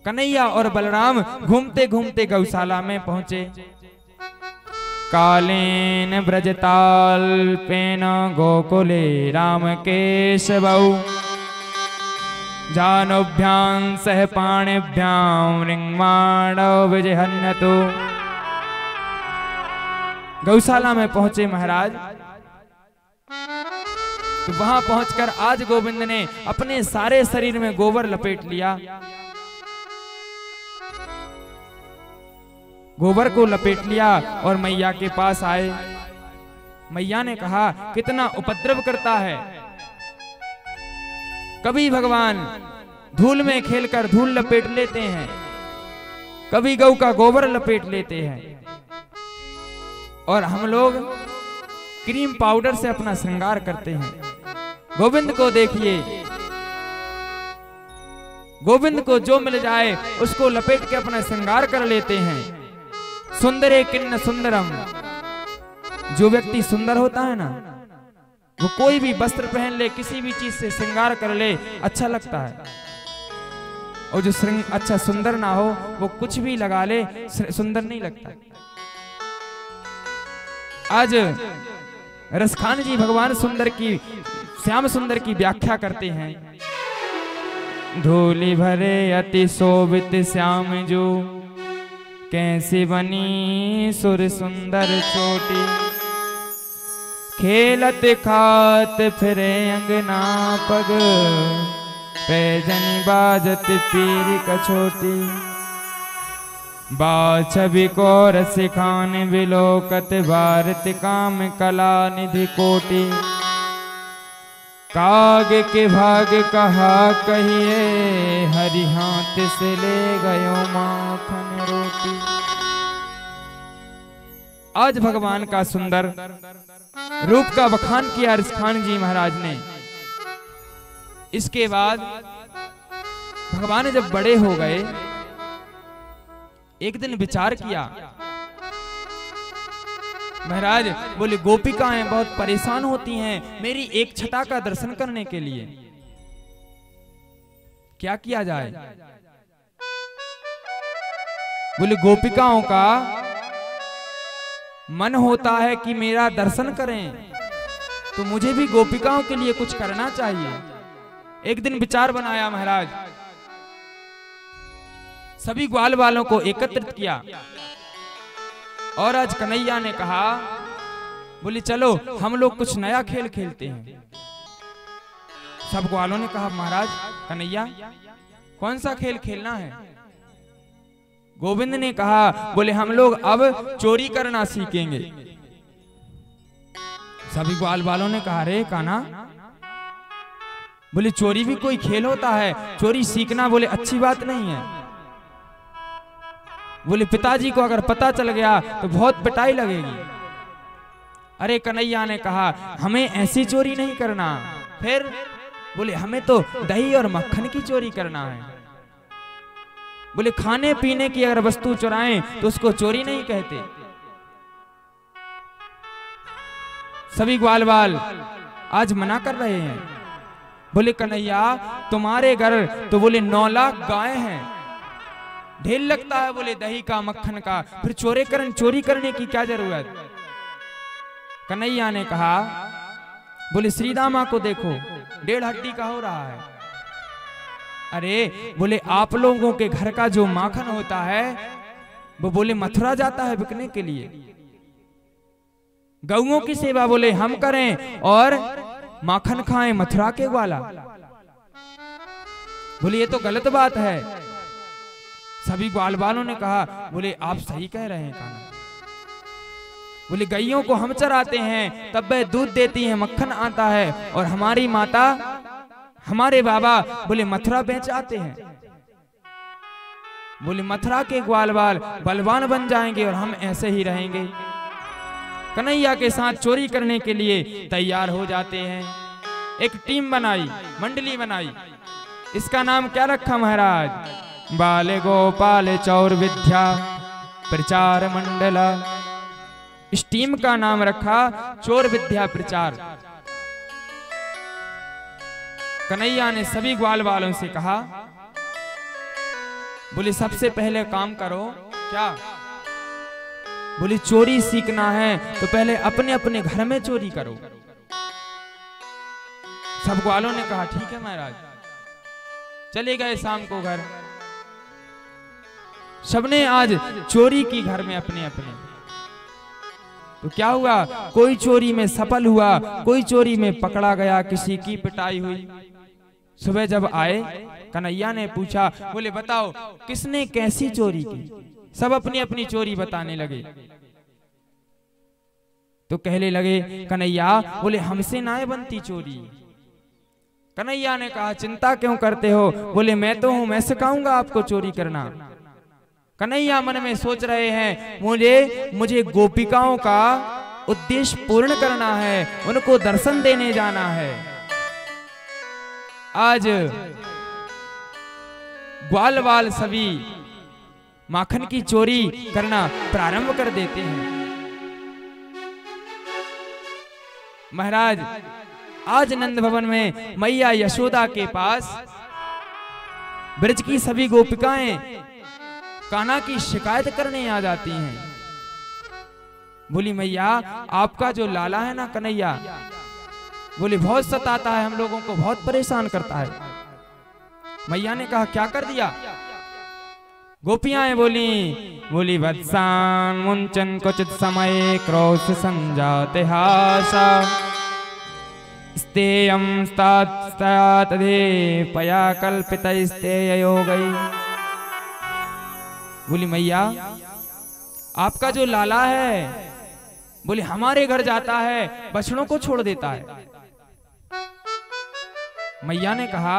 कन्हैया और बलराम घूमते घूमते गौशाला में पहुंचे। कालेन व्रजताल्पेन गोकुले राम केशवौ जानुभ्यां सह पाणिभ्यां रिंगमाणौ विजहन्यतु। गौशाला में पहुंचे महाराज। तो वहां पहुंचकर आज गोविंद ने अपने सारे शरीर में गोबर लपेट लिया। गोबर को लपेट लिया और मैया के पास आए। मैया ने कहा कितना उपद्रव करता है। कभी भगवान धूल में खेलकर धूल लपेट लेते हैं, कभी गौ का गोबर लपेट लेते हैं, और हम लोग क्रीम पाउडर से अपना श्रृंगार करते हैं। गोविंद को देखिए, गोविंद को जो मिल जाए उसको लपेट के अपना श्रृंगार कर लेते हैं। सुंदरे किन्न सुंदरम। जो व्यक्ति सुंदर होता है ना, वो कोई भी वस्त्र पहन ले, किसी भी चीज से श्रृंगार कर ले, अच्छा लगता है। और जो अच्छा सुंदर ना हो वो कुछ भी लगा ले, सुंदर नहीं लगता। आज रसखान जी भगवान सुंदर की, श्याम सुंदर की व्याख्या करते हैं। धूलि भरे अति शोभित श्याम जो, कैसी बनी सुर सुंदर चोटी। खेलत खात फिरे अंगना पग, पैजनी बाजत पीर कछोटी, बाछवि कौर सिखान विलोकत, भारत काम कला निधि कोटि। काग के भाग कहा कहिए, हरि हाथ से ले गयो माखन रोटी। आज भगवान का सुंदर रूप का बखान किया रिस खान जी महाराज ने। इसके बाद भगवान जब बड़े हो गए, एक दिन विचार किया। महाराज बोले गोपिकाएं बहुत परेशान होती हैं मेरी एक छटा का दर्शन करने के लिए, क्या किया जाए। बोले गोपिकाओं का मन होता है कि मेरा दर्शन करें, तो मुझे भी गोपिकाओं के लिए कुछ करना चाहिए। एक दिन विचार बनाया महाराज, सभी ग्वाल वालों को एकत्रित किया और आज कन्हैया ने कहा, बोले चलो हम लोग कुछ नया खेल खेलते हैं। सब ग्वालों ने कहा महाराज कन्हैया कौन सा खेल खेलना है। गोविंद ने कहा, बोले हम लोग अब चोरी करना सीखेंगे। सभी ग्वाल वालों ने कहा, रे कान्हा, बोले चोरी भी कोई खेल होता है, चोरी सीखना बोले अच्छी बात नहीं है। बोले पिताजी को अगर पता चल गया तो बहुत पिटाई लगेगी। अरे कन्हैया ने कहा, हमें ऐसी चोरी नहीं करना। फिर बोले हमें तो दही और मक्खन की चोरी करना है। बोले खाने पीने की अगर वस्तु चुराएं तो उसको चोरी नहीं कहते। सभी ग्वाल वाल आज मना कर रहे हैं। बोले कन्हैया तुम्हारे घर तो बोले 9 लाख गाय हैं, ढेर लगता है बोले दही का मक्खन का, फिर चोरी करने की क्या जरूरत। कन्हैया ने कहा, बोले श्रीदामा को देखो 1.5 हड्डी का हो रहा है। अरे बोले आप लोगों के घर का जो माखन होता है वो बोले मथुरा जाता है बिकने के लिए। गौओं की सेवा बोले हम करें और माखन खाएं मथुरा के वाला। बोले ये तो गलत बात है। सभी ग्वाल वालों ने कहा, बोले आप सही कह रहे हैं कान्हा। बोले गैयों को हम चराते हैं तब वह दूध देती है, मक्खन आता है, और हमारी माता हमारे बाबा बोले मथुरा बेच आते हैं। बोले मथुरा के ग्वाल वाल बलवान बन जाएंगे और हम ऐसे ही रहेंगे। कन्हैया के साथ चोरी करने के लिए तैयार हो जाते हैं। एक टीम बनाई, मंडली बनाई। इसका नाम क्या रखा महाराज? बाले गोपाल चौर विद्या प्रचार मंडला। इस टीम का नाम रखा चोर विद्या प्रचार। कन्हैया ने सभी ग्वाल वालों से कहा, बोले सबसे पहले काम करो। क्या? बोले चोरी सीखना है तो पहले अपने अपने घर में चोरी करो। सब ग्वालों ने कहा ठीक है महाराज। चले गए शाम को घर। सबने आज चोरी की घर में अपने अपने। तो क्या हुआ, कोई चोरी में सफल हुआ, कोई चोरी में पकड़ा गया, किसी की पिटाई हुई। सुबह जब आए कन्हैया ने पूछा, बोले बताओ किसने कैसी चोरी की। सब अपनी अपनी चोरी बताने लगे। तो कहने लगे कन्हैया, बोले हमसे ना बनती चोरी। कन्हैया ने कहा चिंता क्यों करते हो? बोले मैं तो हूं, मैं सिखाऊंगा आपको चोरी करना। कन्हैया मन में सोच रहे हैं मुझे गोपिकाओं का उद्देश्य पूर्ण करना है, उनको दर्शन देने जाना है। आज ग्वाल वाल सभी माखन की चोरी करना प्रारंभ कर देते हैं। महाराज आज नंद भवन में मैया यशोदा के पास ब्रज की सभी गोपिकाएं कान्हा की शिकायत करने आ जाती हैं। बोली मैया आपका जो लाला है ना कन्हैया, बोले बहुत सताता है, हम लोगों को बहुत परेशान करता है। मैया ने कहा क्या कर दिया? गोपियां बोली वत्सान मुंचन कुचित समय क्रोध संजाते हासा। स्तेयं तदे पया कल्पित स्तेयो गई। बोली मैया आपका जो लाला है बोले हमारे घर जाता है बछड़ों को छोड़ देता है। मैया ने कहा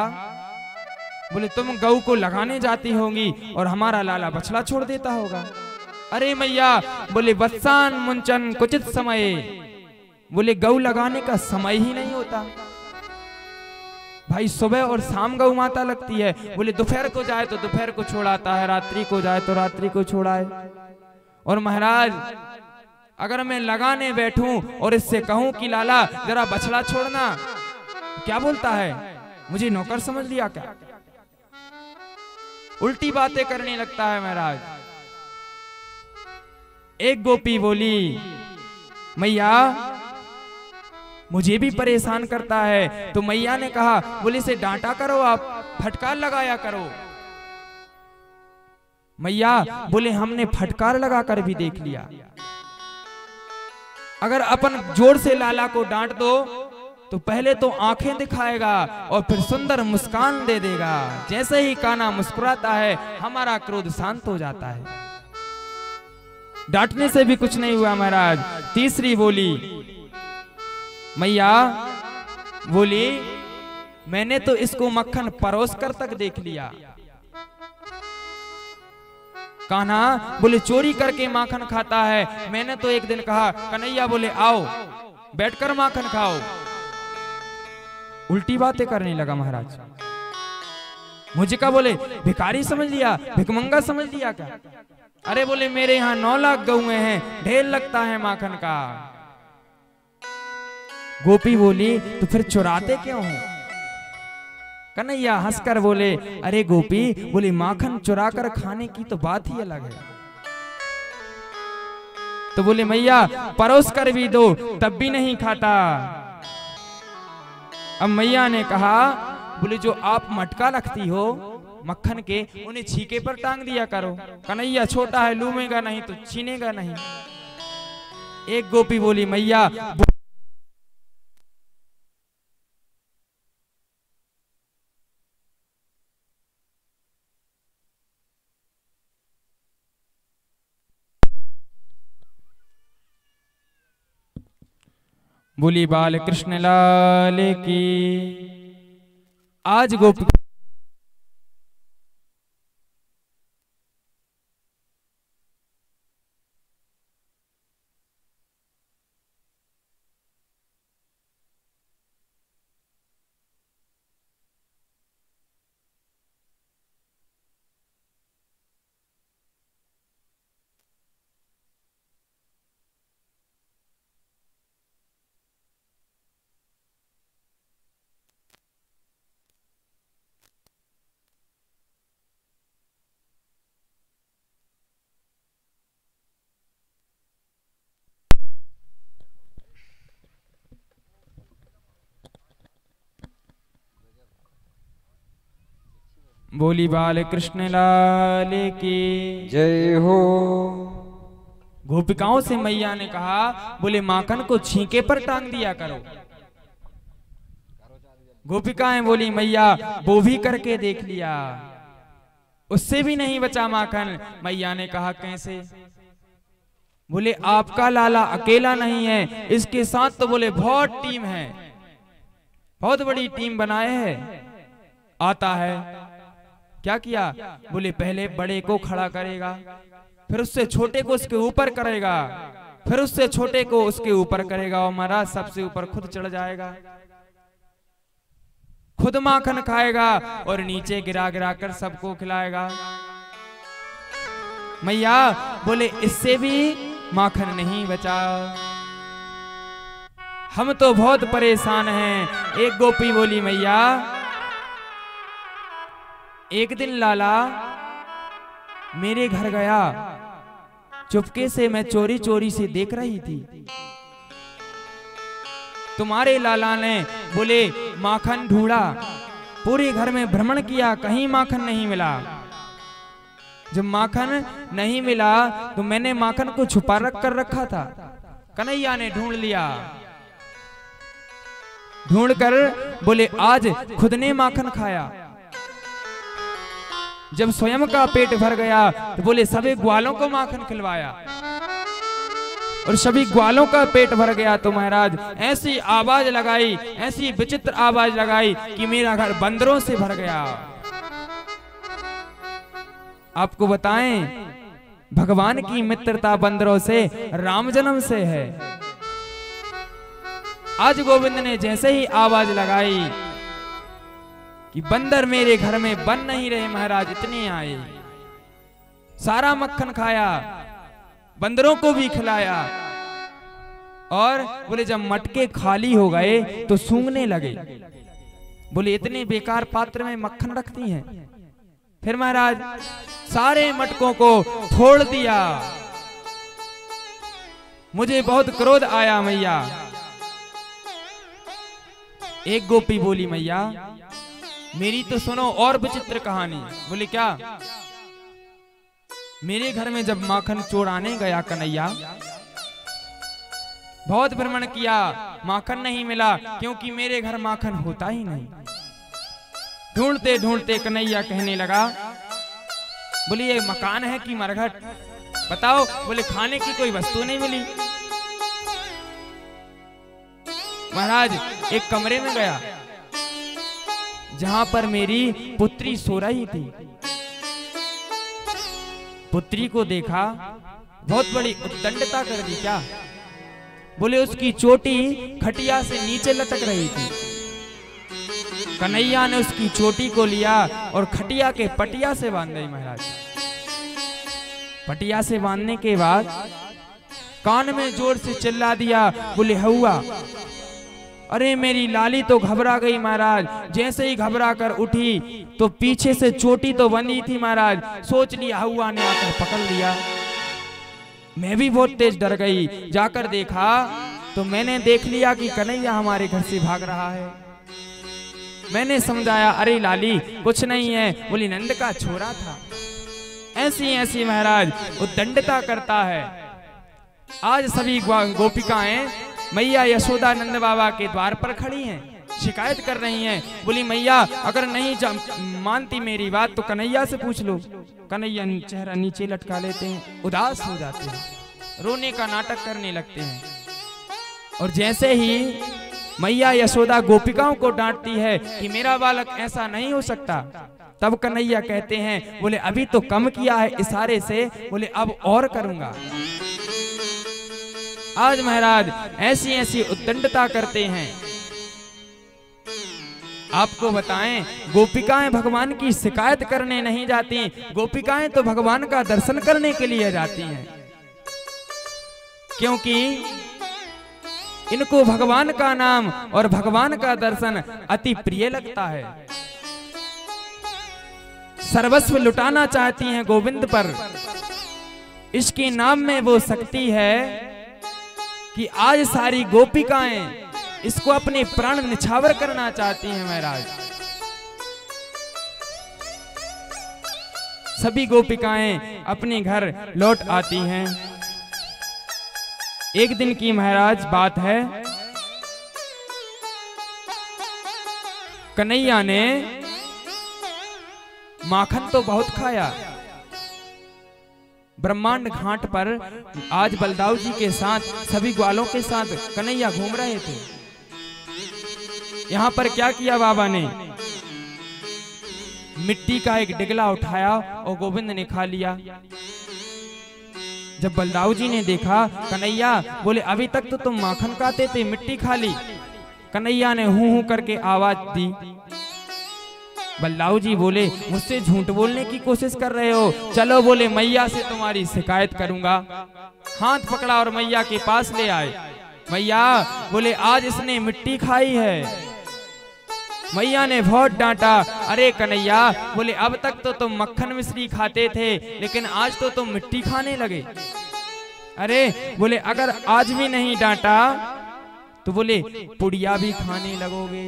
बोले तुम गऊ को लगाने जाती होंगी और हमारा लाला बछड़ा छोड़ देता होगा। अरे मैया बोले वत्सान मुंचन कुचित समय, बोले गऊ लगाने का समय ही नहीं होता भाई, सुबह और शाम गऊ माता लगती है। बोले दोपहर को जाए तो दोपहर को छोड़ाता है, रात्रि को जाए तो रात्रि को छोड़ाए। और महाराज अगर मैं लगाने बैठूं और इससे कहूं कि लाला जरा बछड़ा छोड़ना, क्या बोलता है, मुझे नौकर समझ लिया क्या? उल्टी बातें करने लगता है महाराज। एक गोपी बोली मैया मुझे भी परेशान करता है। तो मैया ने कहा बोले इसे डांटा करो, आप फटकार लगाया करो। मैया बोले हमने फटकार लगाकर भी देख लिया, अगर अपन जोर से लाला को डांट दो तो पहले तो आंखें दिखाएगा और फिर सुंदर मुस्कान दे देगा। जैसे ही कान्हा मुस्कुराता है हमारा क्रोध शांत हो जाता है। डांटने से भी कुछ नहीं हुआ महाराज। तीसरी बोली मैया बोली मैंने तो इसको मक्खन परोस कर तक देख लिया। कान्हा बोले चोरी करके माखन खाता है। मैंने तो एक दिन कहा कन्हैया बोले आओ बैठकर माखन खाओ। उल्टी बातें करने लगा महाराज। मुझे क्या बोले भिखारी समझ लिया, भिखमंगा समझ लिया क्या? अरे बोले मेरे यहाँ 9 लाख गऊं हैं, ढेर लगता है माखन का। गोपी बोली तो फिर चुराते क्यों हो? कन्हैया हंसकर बोले अरे गोपी बोले माखन चुरा कर खाने की तो बात ही अलग है। तो बोले मैया परोस कर भी दो तब भी नहीं खाता। अब मैया ने कहा बोले जो आप मटका रखती हो मक्खन के उन्हें छीके पर टांग दिया करो। कन्हैया छोटा है लूमेगा नहीं तो छीनेगा नहीं। एक गोपी बोली मैया बोली बाल कृष्ण लाल की। आज गोपी बोली बाल कृष्ण लाल की जय हो। गोपिकाओं से मैया ने कहा बोले माखन को छींके पर टांग दिया करो। गोपिकाएं बोली मैया वो भी करके देख लिया उससे भी नहीं बचा माखन। मैया ने कहा कैसे? बोले आपका लाला अकेला नहीं है, इसके साथ तो बोले बहुत टीम है, बहुत बड़ी टीम बनाए है। आता है क्या किया? बोले पहले बड़े को खड़ा करेगा, फिर उससे छोटे को उसके ऊपर करेगा, फिर उससे छोटे को उसके ऊपर करेगा और महाराज सबसे ऊपर खुद चढ़ जाएगा, खुद माखन खाएगा और नीचे गिरा गिरा कर सबको खिलाएगा। मैया बोले इससे भी माखन नहीं बचा, हम तो बहुत परेशान हैं। एक गोपी बोली मैया एक दिन लाला मेरे घर गया, चुपके से मैं चोरी चोरी से देख रही थी। तुम्हारे लाला ने बोले माखन ढूंढा, पूरे घर में भ्रमण किया, कहीं माखन नहीं मिला। जब माखन नहीं मिला तो मैंने माखन को छुपा रख कर रखा था, कन्हैया ने ढूंढ लिया। ढूंढकर बोले आज खुद ने माखन खाया। जब स्वयं का पेट भर गया तो बोले सभी ग्वालों को माखन खिलवाया, और सभी ग्वालों का पेट भर गया तो महाराज ऐसी आवाज लगाई, ऐसी विचित्र आवाज लगाई कि मेरा घर बंदरों से भर गया। आपको बताएं, भगवान की मित्रता बंदरों से राम जन्म से है। आज गोविंद ने जैसे ही आवाज लगाई कि बंदर मेरे घर में बन नहीं रहे महाराज, इतने आए, सारा मक्खन खाया, बंदरों को भी खिलाया, और बोले जब मटके खाली हो गए तो सूंघने लगे। बोले इतने बेकार पात्र में मक्खन रखती हैं। फिर महाराज सारे मटकों को फोड़ दिया। मुझे बहुत क्रोध आया मैया। एक गोपी बोली मैया मेरी तो सुनो और विचित्र कहानी। बोले क्या? मेरे घर में जब माखन चोराने गया कन्हैया, बहुत भ्रमण किया, माखन नहीं मिला, क्योंकि मेरे घर माखन होता ही नहीं। ढूंढते ढूंढते कन्हैया कहने लगा, बोले ये मकान है कि मरघट, बताओ। बोले खाने की कोई वस्तु नहीं मिली। महाराज एक कमरे में गया जहां पर मेरी पुत्री सो रही थी। पुत्री को देखा, बहुत बड़ी उद्दंडता कर दी। क्या? बोले उसकी चोटी खटिया से नीचे लटक रही थी। कन्हैया ने उसकी चोटी को लिया और खटिया के पटिया से बांध दी। महाराज पटिया से बांधने के बाद कान में जोर से चिल्ला दिया, बोले हौआ। अरे मेरी लाली तो घबरा गई महाराज। जैसे ही घबरा कर उठी तो पीछे से चोटी तो बंधी थी महाराज, सोच लिया हौआ ने आकर पकड़ लिया। मैं भी बहुत तेज डर गई। जाकर देखा तो मैंने देख लिया कि कन्हैया हमारे घर से भाग रहा है। मैंने समझाया अरे लाली कुछ नहीं है, बोली नंद का छोरा था। ऐसी ऐसी महाराज उद्दंडता करता है। आज सभी गोपिकाएं मैया यशोदा नंद बाबा के द्वार पर खड़ी हैं, शिकायत कर रही हैं। बोली मैया अगर नहीं मानती मेरी बात तो कन्हैया से पूछ लो। कन्हैया चेहरा नीचे लटका लेते हैं, उदास हो जाते हैं, रोने का नाटक करने लगते हैं। और जैसे ही मैया यशोदा गोपिकाओं को डांटती है कि मेरा बालक ऐसा नहीं हो सकता, तब कन्हैया कहते हैं, बोले अभी तो कम किया है इशारे से, बोले अब और करूंगा। आज महाराज ऐसी ऐसी उद्दंडता करते हैं। आपको बताएं, गोपिकाएं भगवान की शिकायत करने नहीं जाती, गोपिकाएं तो भगवान का दर्शन करने के लिए जाती हैं, क्योंकि इनको भगवान का नाम और भगवान का दर्शन अति प्रिय लगता है। सर्वस्व लुटाना चाहती हैं गोविंद पर। इसके नाम में वो शक्ति है कि आज सारी गोपिकाएं इसको अपने प्राण निछावर करना चाहती हैं। महाराज सभी गोपिकाएं अपने घर लौट आती हैं। एक दिन की महाराज बात है, कन्हैया ने माखन तो बहुत खाया। ब्रह्मांड घाट पर आज बलदाऊ जी के साथ सभी ग्वालों के साथ कन्हैया घूम रहे थे। यहाँ पर क्या किया बाबा ने, मिट्टी का एक डिगला उठाया और गोविंद ने खा लिया। जब बलदाऊ जी ने देखा, कन्हैया बोले अभी तक तो तुम माखन खाते थे, मिट्टी खा ली। कन्हैया ने हूं हूं करके आवाज दी। बलदाऊ जी बोले मुझसे झूठ बोलने की कोशिश कर रहे हो, चलो बोले मैया से तुम्हारी शिकायत करूंगा। हाथ पकड़ा और मैया के पास ले आए। मैया बोले आज इसने मिट्टी खाई है। मैया ने बहुत डांटा, अरे कन्हैया बोले अब तक तो तुम मक्खन मिश्री खाते थे, लेकिन आज तो तुम मिट्टी खाने लगे। अरे बोले अगर आज भी नहीं डांटा तो बोले पुड़िया भी खाने लगोगे।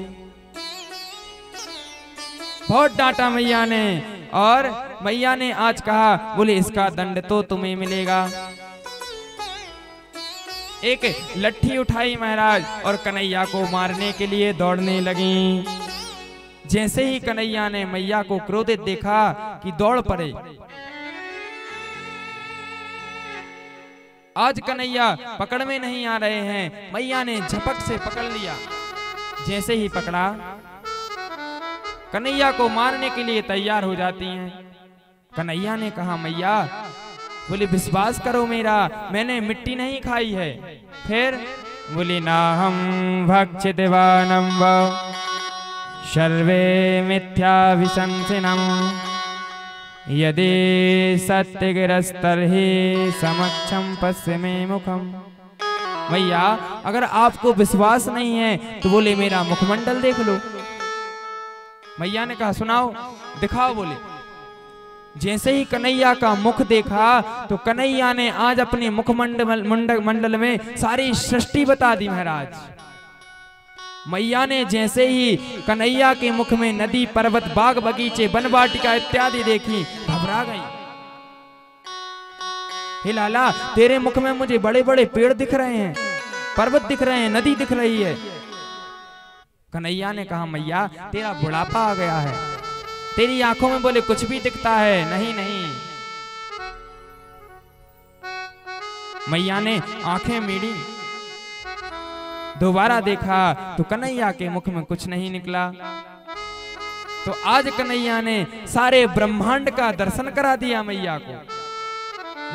बहुत डांटा मैया ने, और मैया ने आज कहा, बोले इसका दंड तो तुम्हें मिलेगा। एक लट्ठी उठाई महाराज और कन्हैया को मारने के लिए दौड़ने लगी। जैसे ही कन्हैया ने मैया को क्रोधित देखा कि दौड़ पड़े। आज कन्हैया पकड़ में नहीं आ रहे हैं, मैया ने झपक से पकड़ लिया। जैसे ही पकड़ा, कन्हैया को मारने के लिए तैयार हो जाती हैं। कन्हैया ने कहा मैया, बोले विश्वास करो मेरा, मैंने मिट्टी नहीं खाई है। फिर बोली ना हम भक्षित वानम व सर्वे मिथ्या विशंसिनम यदि सत्यगिरस्तर्हि समक्षम पश्चिमे मुखम। मैया अगर आपको विश्वास नहीं है तो बोले मेरा मुखमंडल देख लो। मैया ने कहा सुनाओ, दिखाओ। बोले जैसे ही कन्हैया का मुख देखा तो कन्हैया ने आज अपने मुखमंडल में सारी सृष्टि बता दी महाराज। मैया ने जैसे ही कन्हैया के मुख में नदी, पर्वत, बाग, बगीचे, वन वाटिका इत्यादि देखी, घबरा गई। हे लाला, तेरे मुख में मुझे बड़े बड़े पेड़ दिख रहे हैं, पर्वत दिख रहे हैं, नदी दिख रही है। कन्हैया ने कहा मैया तेरा बुढ़ापा आ गया है, तेरी आंखों में बोले कुछ भी दिखता है। नहीं नहीं। मैया ने आंखें मीड़ी, दोबारा देखा तो कन्हैया के मुख में कुछ नहीं निकला। तो आज कन्हैया ने सारे ब्रह्मांड का दर्शन करा दिया मैया को।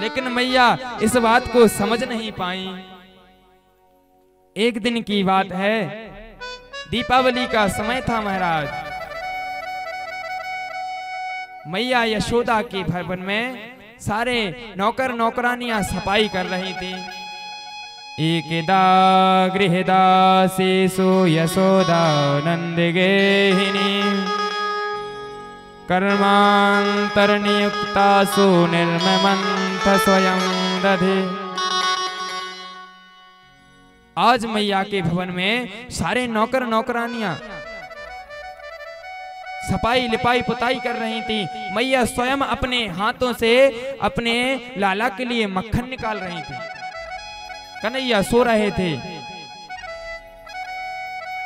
लेकिन मैया इस बात को समझ नहीं पाई। एक दिन की बात है, दीपावली का समय था महाराज। मैया यशोदा के भवन में सारे नौकर नौकरानियां सफाई कर रही थी। एकदा गृहदासेषु यशोदा नंदगेहिनी कर्मांतरनियुक्तासु निर्ममंथ स्वयं दधे। आज मैया के भवन में सारे नौकर नौकरानियां सफाई लिपाई पुताई कर रही थी। मैया स्वयं अपने हाथों से अपने लाला के लिए मक्खन निकाल रही थी। कन्हैया सो रहे थे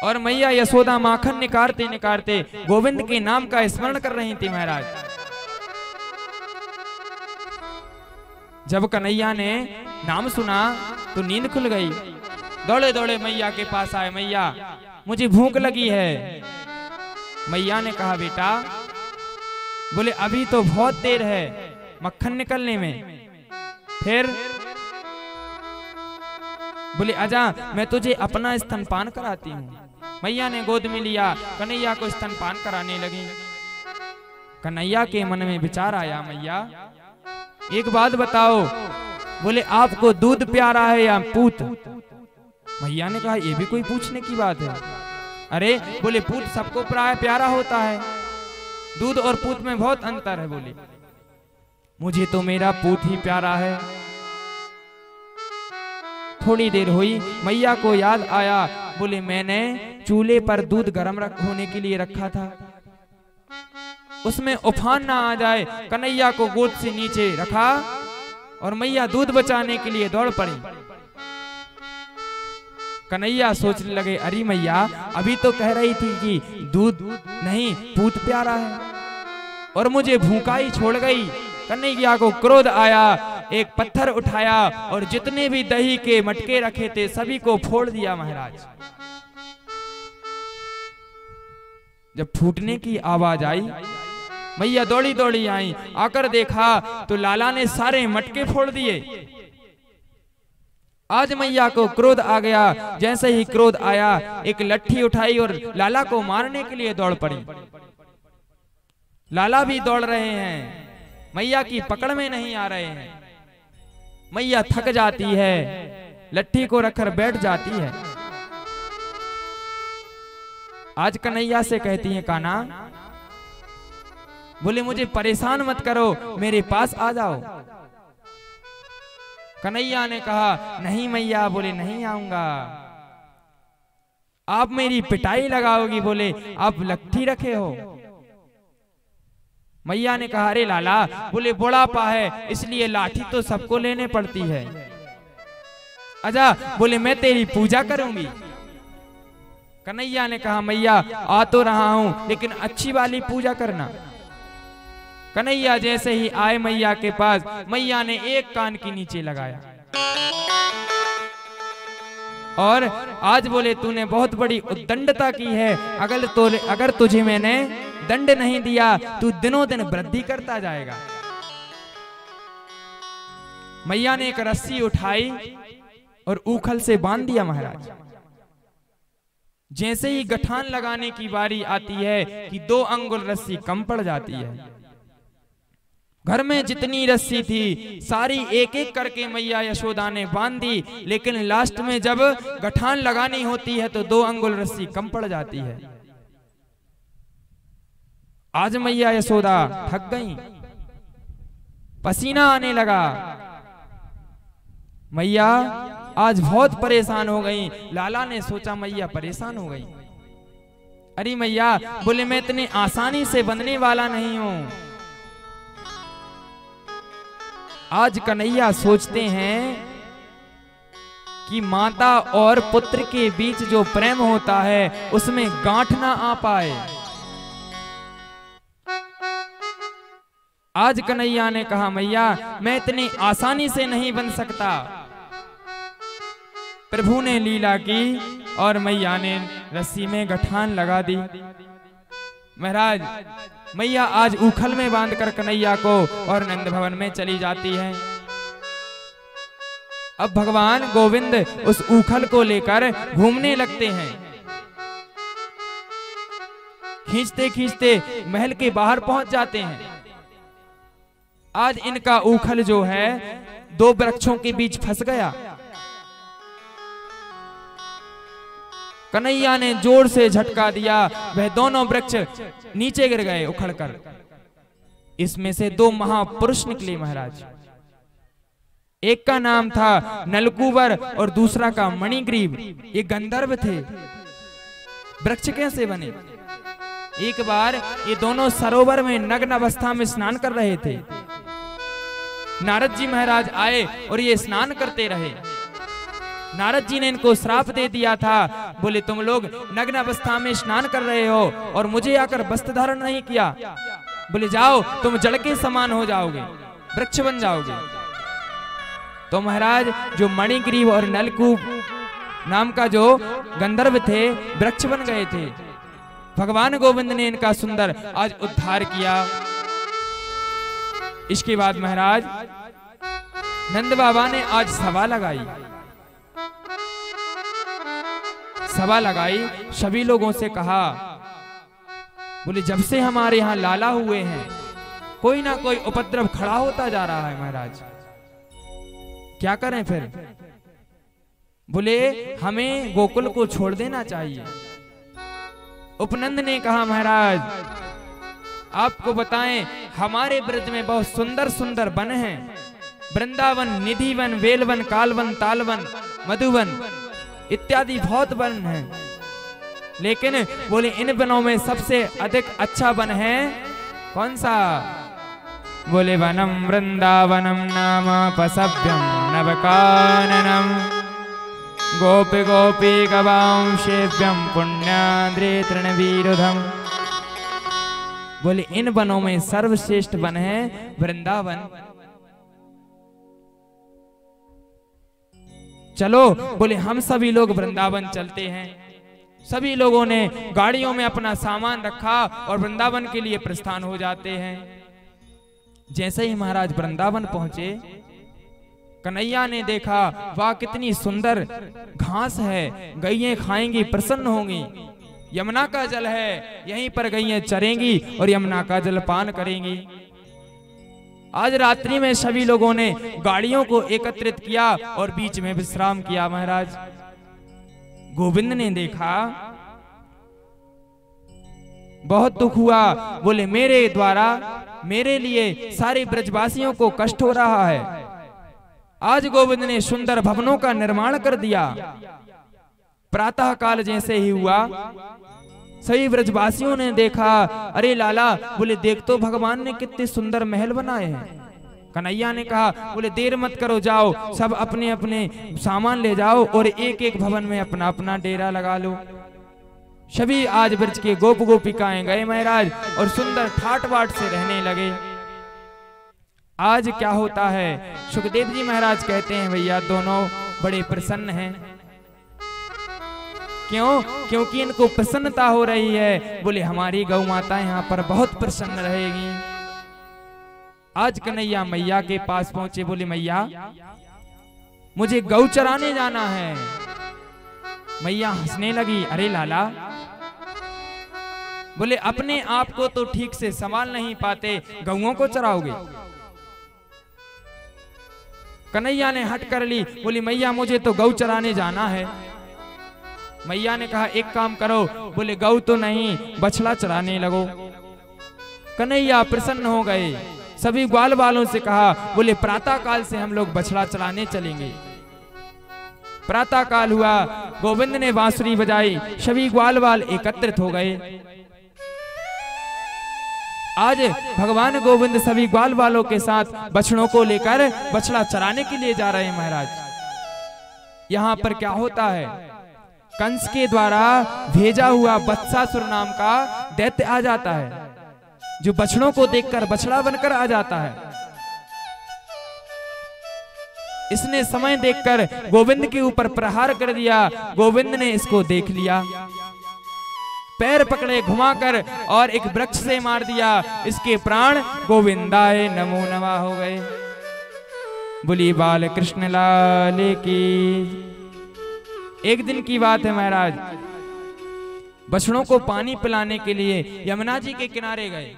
और मैया यशोदा माखन निकालते निकालते गोविंद के नाम का स्मरण कर रही थी महाराज। जब कन्हैया ने नाम सुना तो नींद खुल गई। दौड़े दौड़े मैया के पास आए, मैया मुझे भूख लगी है। मैया ने कहा बेटा, बोले अभी तो बहुत देर है मक्खन निकलने में। फिर बोले आजा मैं तुझे अपना स्तनपान कराती हूँ। मैया ने गोद में लिया, कन्हैया को स्तनपान कराने लगी। कन्हैया के मन में विचार आया, मैया एक बात बताओ, बोले आपको दूध प्यारा है या पूत? मैया ने कहा ये भी कोई पूछने की बात है? अरे बोले पूत सबको प्राय प्यारा होता है, दूध और पूत में बहुत अंतर है। बोले मुझे तो मेरा पूत ही प्यारा है। थोड़ी देर हुई, मैया को याद आया, बोले मैंने चूल्हे पर दूध गर्म होने के लिए रखा था, उसमें उफान ना आ जाए। कन्हैया को गोद से नीचे रखा और मैया दूध बचाने के लिए दौड़ पड़ी। कन्हैया सोचने लगे, अरे मैया अभी तो कह रही थी कि दूध नहीं पूत प्यारा है और मुझे भूखा ही छोड़ गई। कन्हैया को क्रोध आया, एक पत्थर उठाया और जितने भी दही के मटके रखे थे सभी को फोड़ दिया महाराज। जब फूटने की आवाज आई, मैया दौड़ी दौड़ी आई, आकर देखा तो लाला ने सारे मटके फोड़ दिए। आज मैया को क्रोध आ गया। जैसे ही क्रोध आया, एक लट्ठी उठाई और लाला को मारने के लिए दौड़ पड़ी। लाला भी दौड़ रहे हैं, मैया की पकड़ में नहीं आ रहे हैं। मैया थक जाती है, लट्ठी को रखकर बैठ जाती है। आज कन्हैया से कहती है, कान्हा बोले मुझे परेशान मत करो, मेरे पास आ जाओ। कन्हैया ने कहा नहीं मैया, बोले नहीं आऊंगा, आप मेरी पिटाई लगाओगी। बोले आप लट्ठी रखे हो। मैया ने कहा अरे लाला, बोले बुढ़ापा है इसलिए लाठी तो सबको लेने पड़ती है। आजा, बोले मैं तेरी पूजा करूंगी। कन्हैया ने कहा मैया आ तो रहा हूं, लेकिन अच्छी वाली पूजा करना। कन्हैया जैसे ही आए मैया के पास, मैया ने एक कान के नीचे लगाया और आज बोले तूने बहुत बड़ी उद्दंडता की है, अगर तुझे मैंने दंड नहीं दिया तू दिनों दिन वृद्धि करता जाएगा। मैया ने एक रस्सी उठाई और ऊखल से बांध दिया महाराज। जैसे ही गठान लगाने की बारी आती है कि 2 अंगुल रस्सी कम पड़ जाती है। घर में जितनी रस्सी थी सारी एक एक करके मैया यशोदा ने बांध दी, लेकिन लास्ट में जब गठान लगानी होती है तो 2 अंगुल रस्सी कम पड़ जाती है। आज मैया यशोदा थक गई, पसीना आने लगा। मैया आज बहुत परेशान हो गई। लाला ने सोचा मैया परेशान हो गई। अरे मैया, बोले मैं इतनी आसानी से बंधने वाला नहीं हूं। आज कन्हैया सोचते हैं कि माता और पुत्र के बीच जो प्रेम होता है उसमें गांठ ना आ पाए। आज कन्हैया ने कहा मैया मैं इतनी आसानी से नहीं बन सकता। प्रभु ने लीला की और मैया ने रस्सी में गठान लगा दी। महाराज, मैया आज ऊखल में बांधकर कन्हैया को और नंद भवन में चली जाती है। अब भगवान गोविंद उस ऊखल को लेकर घूमने लगते हैं। खींचते खींचते महल के बाहर पहुंच जाते हैं। आज इनका ऊखल जो है 2 वृक्षों के बीच फंस गया। कन्हैया ने जोर से झटका दिया, वह दोनों वृक्ष नीचे गिर गए उखड़कर। इसमें से 2 महापुरुष निकले महाराज। एक का नाम था नलकूबर और दूसरा का मणिग्रीव। ये गंधर्व थे। वृक्ष कैसे बने? एक बार ये दोनों सरोवर में नग्न अवस्था में स्नान कर रहे थे। नारद जी महाराज आए और ये स्नान करते रहे। नारद जी ने इनको श्राप दे दिया था, बोले तुम लोग नग्न अवस्था में स्नान कर रहे हो और मुझे आकर वस्त्र धारण नहीं किया। बोले जाओ, तुम जड़ के समान हो जाओगे, वृक्ष बन जाओगे। तो महाराज जो मणिग्रीव और नलकूब नाम का जो गंधर्व थे वृक्ष बन गए थे। भगवान गोविंद ने इनका सुंदर आज उद्धार किया। इसके बाद महाराज नंद बाबा ने आज सभा लगाई। सभी लोगों से कहा, बोले जब से हमारे यहाँ लाला हुए हैं कोई ना कोई उपद्रव खड़ा होता जा रहा है महाराज, क्या करें फिर? बोले हमें गोकुल को छोड़ देना चाहिए। उपनंद ने कहा महाराज आपको बताएं, हमारे ब्रज में बहुत सुंदर सुंदर वन हैं। वृंदावन, निधिवन, वेलवन, कालवन, तालवन, मधुवन इत्यादि बहुत वन हैं, लेकिन बोले इन वनों में सबसे अधिक अच्छा वन है कौन सा? बोले वनम वृंदावनम नाम पसभ्यम नवकाननम गोपी गोपी गवांशेभ्यम पुण्याद्रे तृणवीरुधम। बोले इन वनों में सर्वश्रेष्ठ वन है वृंदावन। चलो, बोले हम सभी लोग वृंदावन चलते हैं। सभी लोगों ने गाड़ियों में अपना सामान रखा और वृंदावन के लिए प्रस्थान हो जाते हैं। जैसे ही महाराज वृंदावन पहुंचे, कन्हैया ने देखा वाह कितनी सुंदर घास है, गैयें खाएंगी, प्रसन्न होंगी। यमुना का जल है, यहीं पर गैयें चरेंगी और यमुना का जल पान करेंगी। आज रात्रि में सभी लोगों ने गाड़ियों को एकत्रित किया और बीच में विश्राम किया। महाराज गोविंद ने देखा, बहुत दुख हुआ। बोले मेरे द्वारा मेरे लिए सारे ब्रजवासियों को कष्ट हो रहा है। आज गोविंद ने सुंदर भवनों का निर्माण कर दिया। प्रातः काल जैसे ही हुआ, सभी ब्रजवासियों ने देखा, अरे लाला, बोले देख तो भगवान ने कितने सुंदर महल बनाए हैं। कन्हैया ने कहा, बोले देर मत करो, जाओ सब अपने अपने सामान ले जाओ और एक एक भवन में अपना अपना डेरा लगा लो। सभी आज ब्रज के गोप गोपिकाएं गए महाराज और सुंदर ठाट बाट से रहने लगे। आज क्या होता है, सुखदेव जी महाराज कहते हैं भैया दोनों बड़े प्रसन्न हैं। क्यों? क्योंकि इनको प्रसन्नता हो रही है, बोले हमारी गौ माता यहाँ पर बहुत प्रसन्न रहेगी। आज कन्हैया मैया के पास पहुंचे, बोले मैया मुझे गौ चराने जाना है। मैया हंसने लगी, अरे लाला, बोले अपने आप को तो ठीक से संभाल नहीं पाते, गौओं को चराओगे? कन्हैया ने हट कर ली, बोली मैया मुझे तो गौ चराने जाना है। मैया ने कहा एक काम करो, बोले गौ तो नहीं बछड़ा चराने लगो। कन्हैया प्रसन्न हो गए, सभी ग्वाल वालों से कहा, बोले प्रातः काल से हम लोग बछड़ा चराने चलेंगे। प्रातः काल हुआ, गोविंद ने बांसुरी बजाई, सभी ग्वाल वाल एकत्रित हो गए। आज भगवान गोविंद सभी ग्वाल वालों के साथ बछड़ों को लेकर बछड़ा चराने के लिए जा रहे हैं महाराज। यहाँ पर क्या होता है, कंस के द्वारा भेजा हुआ बत्सासुर नाम का दैत्य आ जाता है, जो बछड़ों को देखकर बछड़ा बनकर आ जाता है। इसने समय देखकर गोविंद के ऊपर प्रहार कर दिया। गोविंद ने इसको देख लिया, पैर पकड़े घुमाकर और एक वृक्ष से मार दिया। इसके प्राण गोविंदाय नमो नमः हो गए। बोली बाल कृष्ण लाल की। एक दिन की बात है महाराज, बछड़ों को पानी पिलाने के लिए यमुना जी के किनारे गए।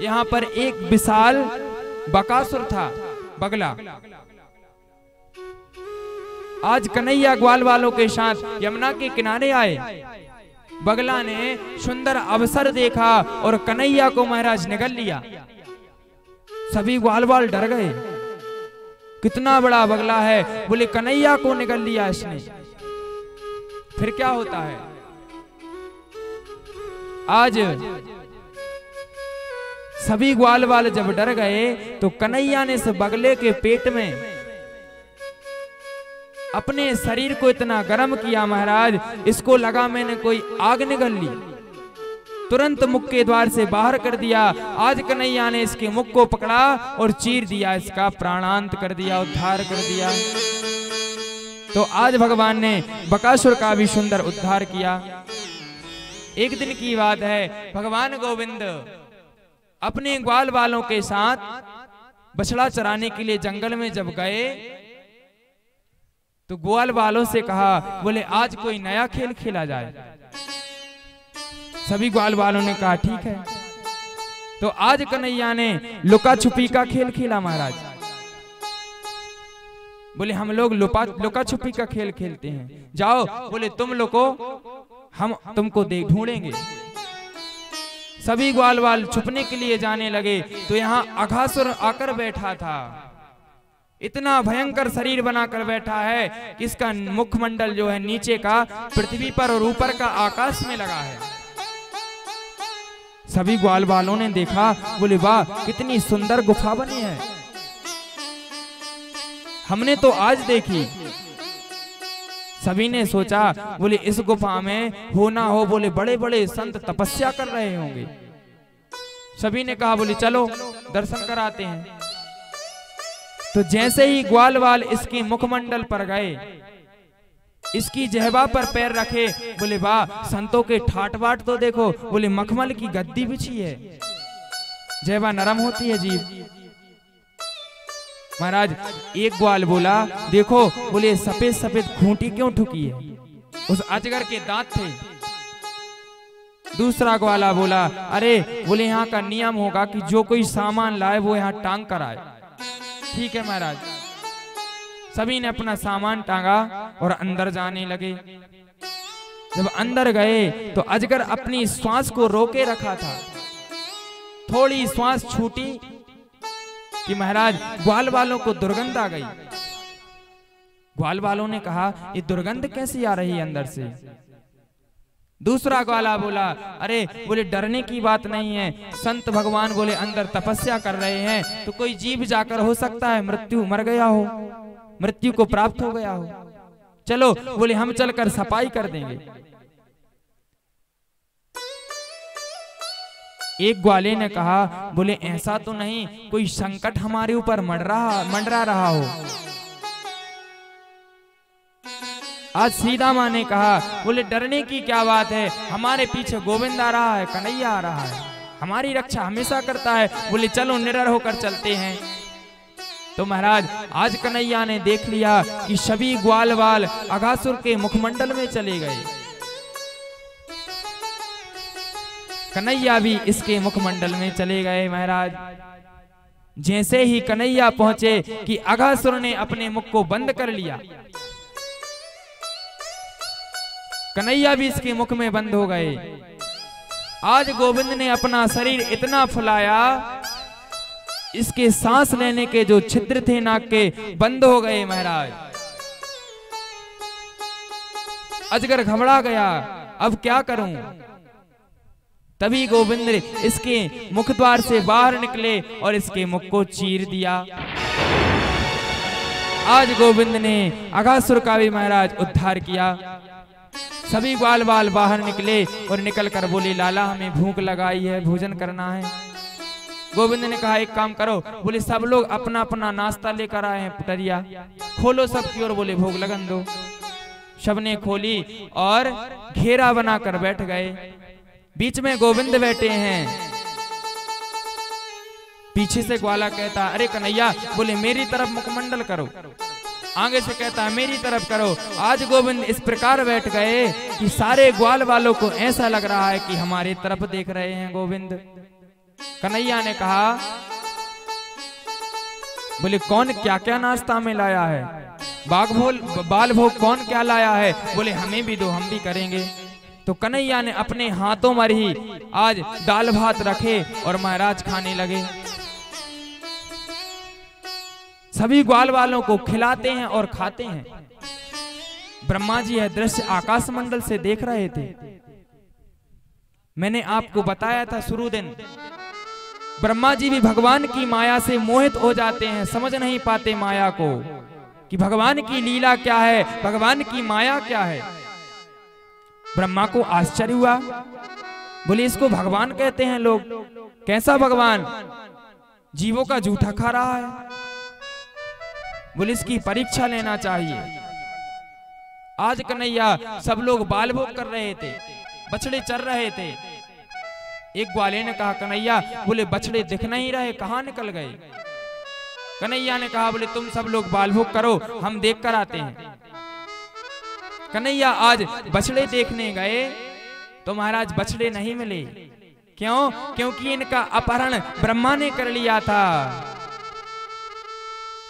यहाँ पर एक विशाल बकासुर था, बगला। आज कन्हैया ग्वाल वालों के साथ यमुना के किनारे आए। बगला ने सुंदर अवसर देखा और कन्हैया को महाराज निगल लिया। सभी ग्वाल वाल डर गए, कितना बड़ा बगला है, बोले कन्हैया को निगल लिया इसने। फिर क्या होता है, आज सभी ग्वाल वाल जब डर गए तो कन्हैया ने इस बगले के पेट में अपने शरीर को इतना गर्म किया महाराज, इसको लगा मैंने कोई आग निगल ली। तुरंत मुख के द्वार से बाहर कर दिया। आज कन्हैया ने इसके मुख को पकड़ा और चीर दिया, इसका प्राणांत कर दिया, उद्धार कर दिया। तो आज भगवान ने बकासुर का भी सुंदर उद्धार किया। एक दिन की बात है, भगवान गोविंद अपने ग्वाल वालों के साथ बछड़ा चराने के लिए जंगल में जब गए तो ग्वाल वालों से कहा, बोले आज कोई नया खेल खेला जाए। सभी ग्वाल वालों ने कहा ठीक है। तो आज कन्हैया ने लुका छुपी का खेल खेला महाराज। बोले हम लोग लुका छुपी का खेल खेलते हैं, जाओ। बोले तुम लुको, हम तुमको ढूंढेंगे। सभी ग्वाल वाल छुपने के लिए जाने लगे तो यहाँ अघासुर आकर बैठा था। इतना भयंकर शरीर बनाकर बैठा है कि इसका मुखमंडल जो है नीचे का पृथ्वी पर और ऊपर का आकाश में लगा है। सभी ग्वाल वालों ने देखा, बोले वाह कितनी सुंदर गुफा बनी है, हमने तो आज देखी। सभी ने सोचा, बोले इस गुफा में हो ना हो, बोले बड़े बड़े संत तपस्या कर रहे होंगे। सभी ने कहा, बोले चलो दर्शन कराते हैं। तो जैसे ही ग्वाल वाल इसके मुखमंडल पर गए, इसकी जहबा पर पैर रखे, बोले वाह संतों के ठाट बाट तो देखो, बोले मखमल की गद्दी बिछी है, जहबा नरम होती है जीभ। महाराज एक ग्वाल बोला, देखो, बोले सफेद सफेद खूंटी क्यों ठुकी है, उस अजगर के दांत थे। दूसरा ग्वाला बोला, अरे बोले यहाँ का नियम होगा कि जो कोई सामान लाए वो यहाँ टांग कर आए। ठीक है महाराज। सभी ने अपना सामान टांगा और अंदर जाने लगे। जब अंदर गए तो अजगर अपनी श्वास को रोके रखा था। थोड़ी श्वास छूटी कि महाराज ग्वाल वालों को दुर्गंध आ गई। ग्वाल वालों ने कहा, ये दुर्गंध कैसी आ रही है अंदर से? दूसरा ग्वाला बोला, अरे बोले डरने की बात नहीं है, संत भगवान बोले अंदर तपस्या कर रहे हैं, तो कोई जीव जाकर हो सकता है मृत्यु मर गया हो, मृत्यु को प्राप्त हो गया हो, चलो बोले हम चलकर सफाई कर देंगे। एक ग्वाले ने कहा, बोले ऐसा तो नहीं कोई संकट हमारे ऊपर मंडरा रहा हो। आज सीता माँ ने कहा, बोले डरने की क्या बात है, हमारे पीछे गोविंद आ रहा है, कन्हैया आ रहा है, हमारी रक्षा हमेशा करता है, बोले चलो निडर होकर चलते हैं। तो महाराज आज कन्हैया ने देख लिया कि सभी ग्वालवाल अघासुर के मुखमंडल में चले गए, कन्हैया भी इसके मुखमंडल में चले गए। महाराज जैसे ही कन्हैया पहुंचे कि अघासुर ने अपने मुख को बंद कर लिया, कन्हैया भी इसके मुख में बंद हो गए। आज गोविंद ने अपना शरीर इतना फुलाया, इसके सांस लेने के जो छिद्र थे नाक के बंद हो गए। महाराज अजगर घबरा गया, अब क्या करूं। तभी गोविंद इसके मुख द्वार से बाहर निकले और इसके मुख को चीर दिया। आज गोविंद ने अघासुर का भी महाराज उद्धार किया। सभी ग्वालवाल बाहर निकले और निकलकर बोले, लाला हमें भूख लगाई है, भोजन करना है। गोविंद ने कहा, एक काम करो, बोले सब लोग अपना अपना नाश्ता लेकर आए हैं, पटरिया खोलो सबकी और बोले भोग लगन दो। सबने खोली और घेरा बनाकर बैठ गए। बीच में गोविंद बैठे हैं, पीछे से ग्वाला कहता, अरे कन्हैया, बोले मेरी तरफ मुखमंडल करो। आगे से कहता है मेरी तरफ करो। आज गोविंद इस प्रकार बैठ गए कि सारे ग्वाल वालों को ऐसा लग रहा है कि हमारे तरफ देख रहे हैं गोविंद। कन्हैया ने कहा, बोले कौन क्या क्या नाश्ता में लाया है, बाल भोग कौन क्या लाया है, बोले हमें भी दो, हम भी करेंगे। तो कन्हैया ने अपने हाथों में ही आज दाल भात रखे और महाराज खाने लगे। सभी ग्वाल वालों को खिलाते हैं और खाते हैं। ब्रह्मा जी यह दृश्य आकाश मंडल से देख रहे थे। मैंने आपको बताया था शुरू दिन, ब्रह्मा जी भी भगवान की माया से मोहित हो जाते हैं, समझ नहीं पाते माया को कि भगवान की लीला क्या है, भगवान की माया क्या है। ब्रह्मा को आश्चर्य हुआ, बोले इसको भगवान कहते हैं लोग, कैसा भगवान, जीवों का जूठा खा रहा है, बोले इसकी परीक्षा लेना चाहिए। आज कन्हैया सब लोग बाल भोग कर रहे थे, बछड़े चर रहे थे। एक ग्वाले ने कहा, कन्हैया, बोले बछड़े दिख नहीं रहे, कहां निकल गए। कन्हैया ने कहा, बोले तुम सब लोग बाल भोग करो, हम देख कर आते हैं। कन्हैया आज बछड़े देखने गए तो महाराज बछड़े नहीं मिले। क्यों? क्योंकि इनका अपहरण ब्रह्मा ने कर लिया था।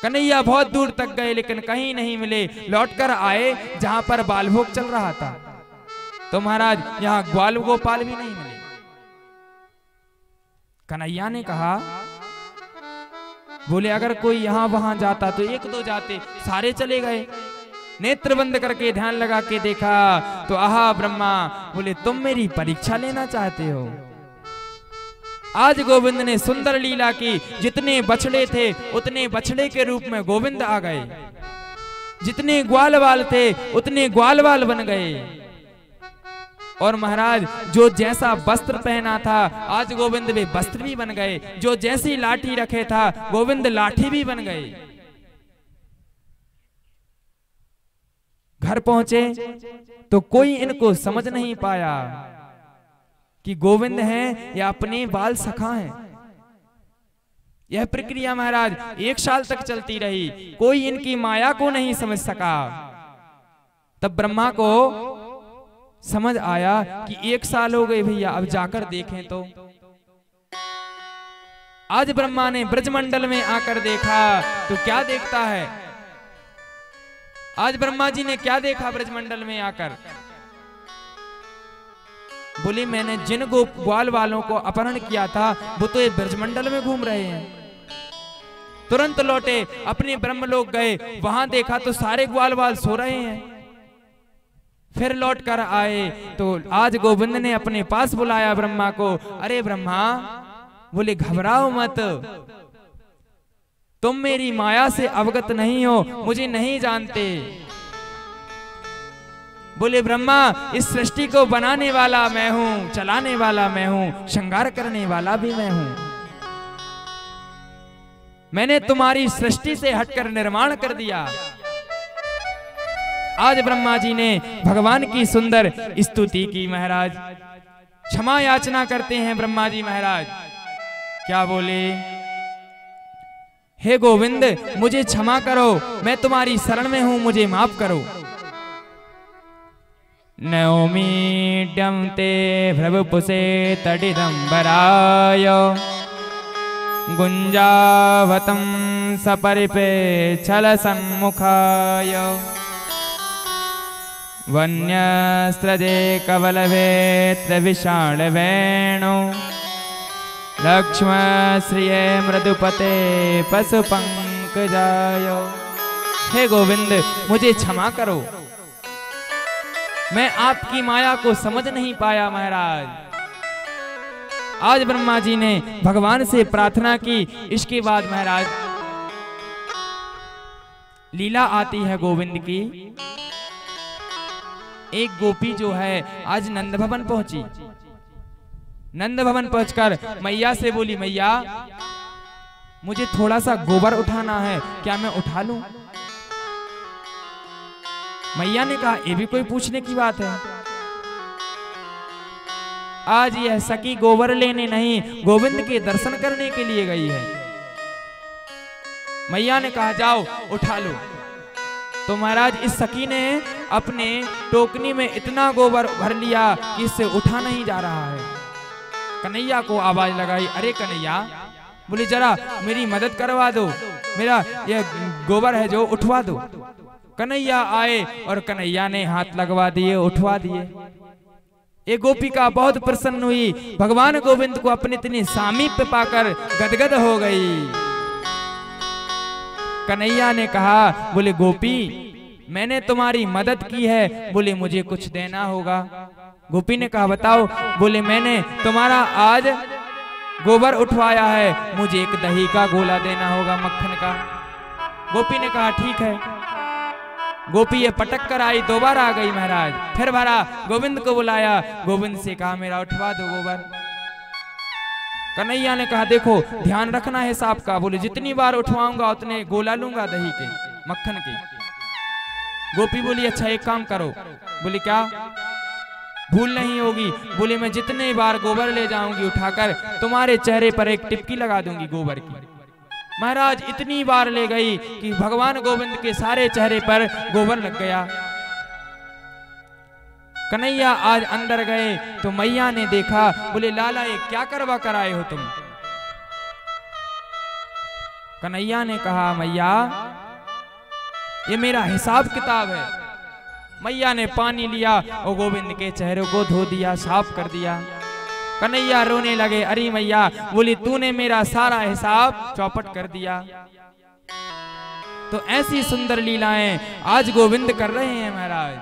कन्हैया बहुत दूर तक गए लेकिन कहीं नहीं मिले। लौटकर आए जहां पर बाल भोग चल रहा था, तो महाराज यहां ग्वाल गोपाल भी नहीं मिले। कन्हैया ने कहा, बोले अगर कोई यहां वहां जाता तो एक दो जाते, सारे चले गए। नेत्र बंद करके ध्यान लगा के देखा तो आहा ब्रह्मा, बोले तुम मेरी परीक्षा लेना चाहते हो। आज गोविंद ने सुंदर लीला की, जितने बछड़े थे उतने बछड़े के रूप में गोविंद आ गए, जितने ग्वालवाल थे उतने ग्वालवाल बन गए। और महाराज जो जैसा वस्त्र पहना था आज गोविंद वे वस्त्र भी बन गए, जो जैसी लाठी रखे था गोविंद लाठी भी बन गए। घर पहुंचे तो कोई इनको समझ नहीं पाया कि गोविंद हैं या अपने बाल सखा हैं। यह प्रक्रिया महाराज 1 साल तक चलती रही, कोई इनकी माया को नहीं समझ सका। तब ब्रह्मा को समझ आया कि 1 साल हो गए भैया, अब जाकर देखें। तो आज ब्रह्मा ने ब्रजमंडल में आकर देखा तो क्या देखता है, आज ब्रह्मा जी ने क्या देखा ब्रजमंडल में आकर, बोले मैंने जिन ग्वाल वालों को अपहरण किया था वो तो ये ब्रजमंडल में घूम रहे हैं। तुरंत लौटे, अपने ब्रह्मलोक गए, वहां देखा तो सारे ग्वाल वाल सो रहे हैं। फिर लौट कर आए तो आज गोविंद ने अपने पास बुलाया ब्रह्मा को। अरे ब्रह्मा, बोले घबराओ मत, तुम मेरी माया से अवगत नहीं हो, मुझे नहीं जानते। बोले ब्रह्मा, इस सृष्टि को बनाने वाला मैं हूं, चलाने वाला मैं हूं, श्रृंगार करने वाला भी मैं हूं। मैंने तुम्हारी सृष्टि से हटकर निर्माण कर दिया। आज ब्रह्मा जी ने भगवान की सुंदर स्तुति की। महाराज क्षमा याचना करते हैं ब्रह्मा जी महाराज। क्या बोले? हे गोविंद, मुझे क्षमा करो, मैं तुम्हारी शरण में हूं, मुझे माफ करो। नौमीड्यं ते भ्रवपुषे तडिदंबराय गुंजावतं सपरिपे छल सन्मुखाय वन्यस्त्रजे कवलवेत्र विशाल वेणु लक्ष्मश्रिये मृदुपते पशुपंकजाय। हे गोविंद, मुझे क्षमा करो, मैं आपकी माया को समझ नहीं पाया महाराज। आज ब्रह्मा जी ने भगवान से प्रार्थना की। इसके बाद महाराज लीला आती है गोविंद की। एक गोपी जो है आज नंद भवन पहुंची। नंद भवन पहुंचकर मैया से बोली, मैया मुझे थोड़ा सा गोबर उठाना है, क्या मैं उठा लूं? मैया ने कहा, ये भी कोई पूछने की बात है? आज यह सखी गोबर लेने नहीं, गोविंद के दर्शन करने के लिए गई है। मैया ने कहा, जाओ उठा लो। तो महाराज इस सखी ने अपने टोकनी में इतना गोबर भर लिया कि इससे उठा नहीं जा रहा है। कन्हैया को आवाज लगाई, अरे कन्हैया, बोली जरा मेरी मदद करवा दो, मेरा यह गोबर है जो उठवा दो। कन्हैया आए और कन्हैया ने हाथ लगवा दिए, उठवा दिए। ये गोपिका बहुत प्रसन्न हुई, भगवान गोविंद को अपने इतने सामीप्य पाकर गदगद हो गई। कन्हैया ने कहा, बोले गोपी, मैंने तुम्हारी मदद की है, बोले मुझे कुछ देना होगा। गोपी ने कहा, बताओ। बोले मैंने तुम्हारा आज गोबर उठवाया है, मुझे एक दही का गोला देना होगा, मक्खन का। गोपी ने कहा, ठीक है। गोपी ये पटक कर आई, दो बार आ गई महाराज। फिर भरा, गोविंद को बुलाया, गोविंद से कहा, मेरा उठवा दो गोबर। कन्हैया ने कहा, देखो ध्यान रखना है हिसाब का। बोले जितनी बार उठवाऊंगा उतने गोला लूंगा दही के, मक्खन के। गोपी बोली, अच्छा एक काम करो। बोले क्या? भूल नहीं होगी। बोले मैं जितने बार गोबर ले जाऊंगी उठाकर, तुम्हारे चेहरे पर एक टिपकी लगा दूंगी गोबर की। महाराज इतनी बार ले गई कि भगवान गोविंद के सारे चेहरे पर गोबर लग गया। कन्हैया आज अंदर गए तो मैया ने देखा। बोले लाला, ये क्या करवा कर आए हो तुम? कन्हैया ने कहा, मैया ये मेरा हिसाब किताब है। मैया ने पानी लिया और गोविंद के चेहरे को धो दिया, साफ कर दिया। कन्हैया रोने लगे, अरे मैया, बोली तूने मेरा सारा हिसाब चौपट कर दिया। तो ऐसी सुंदर लीलाएं आज गोविंद कर रहे हैं महाराज।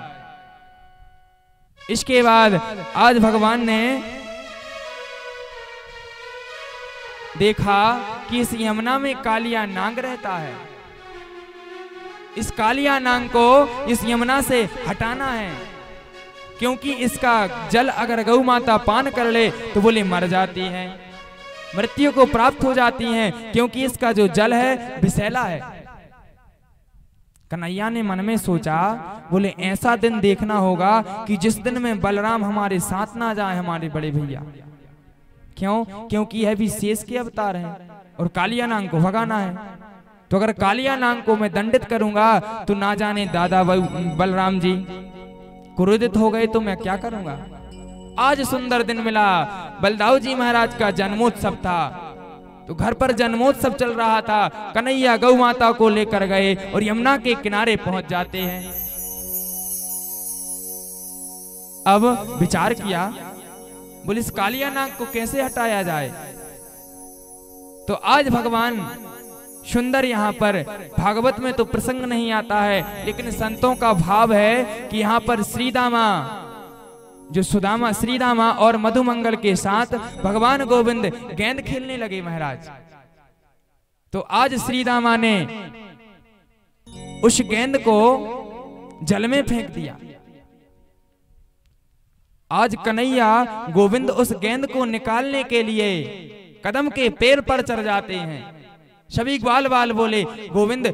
इसके बाद आज भगवान ने देखा कि इस यमुना में कालिया नाग रहता है। इस कालिया नाग को इस यमुना से हटाना है, क्योंकि इसका जल अगर गौ माता पान कर ले तो बोले मर जाती है, मृत्यु को प्राप्त हो जाती हैं, क्योंकि इसका जो जल है विषैला है। कन्हैया ने मन में सोचा, बोले ऐसा दिन देखना होगा कि जिस दिन में बलराम हमारे साथ ना जाए, हमारे बड़े भैया। क्यों? क्योंकि यह भी शेष के अवतार हैं और कालिया नाग को भगाना है। तो अगर कालिया नाग को मैं दंडित करूंगा तो ना जाने दादा बलराम जी क्रोधित हो गए तो मैं क्या करूंगा। आज सुंदर दिन मिला, बलदाऊ जी महाराज का जन्मोत्सव था, तो घर पर जन्मोत्सव चल रहा था। कन्हैया गौ माता को लेकर गए और यमुना के किनारे पहुंच जाते हैं। अब विचार किया, बोले इस कालिया नाग को कैसे हटाया जाए। तो आज भगवान सुंदर यहाँ पर भागवत में तो प्रसंग नहीं आता है, लेकिन संतों का भाव है कि यहाँ पर श्रीदामा जो सुदामा श्रीदामा और मधुमंगल के साथ भगवान गोविंद गेंद खेलने लगे महाराज। तो आज श्रीदामा ने उस गेंद को जल में फेंक दिया। आज कन्हैया गोविंद उस गेंद को निकालने के लिए कदम के पैर पर चढ़ जाते हैं। सभी ग्वाल बाल बोले गोविंद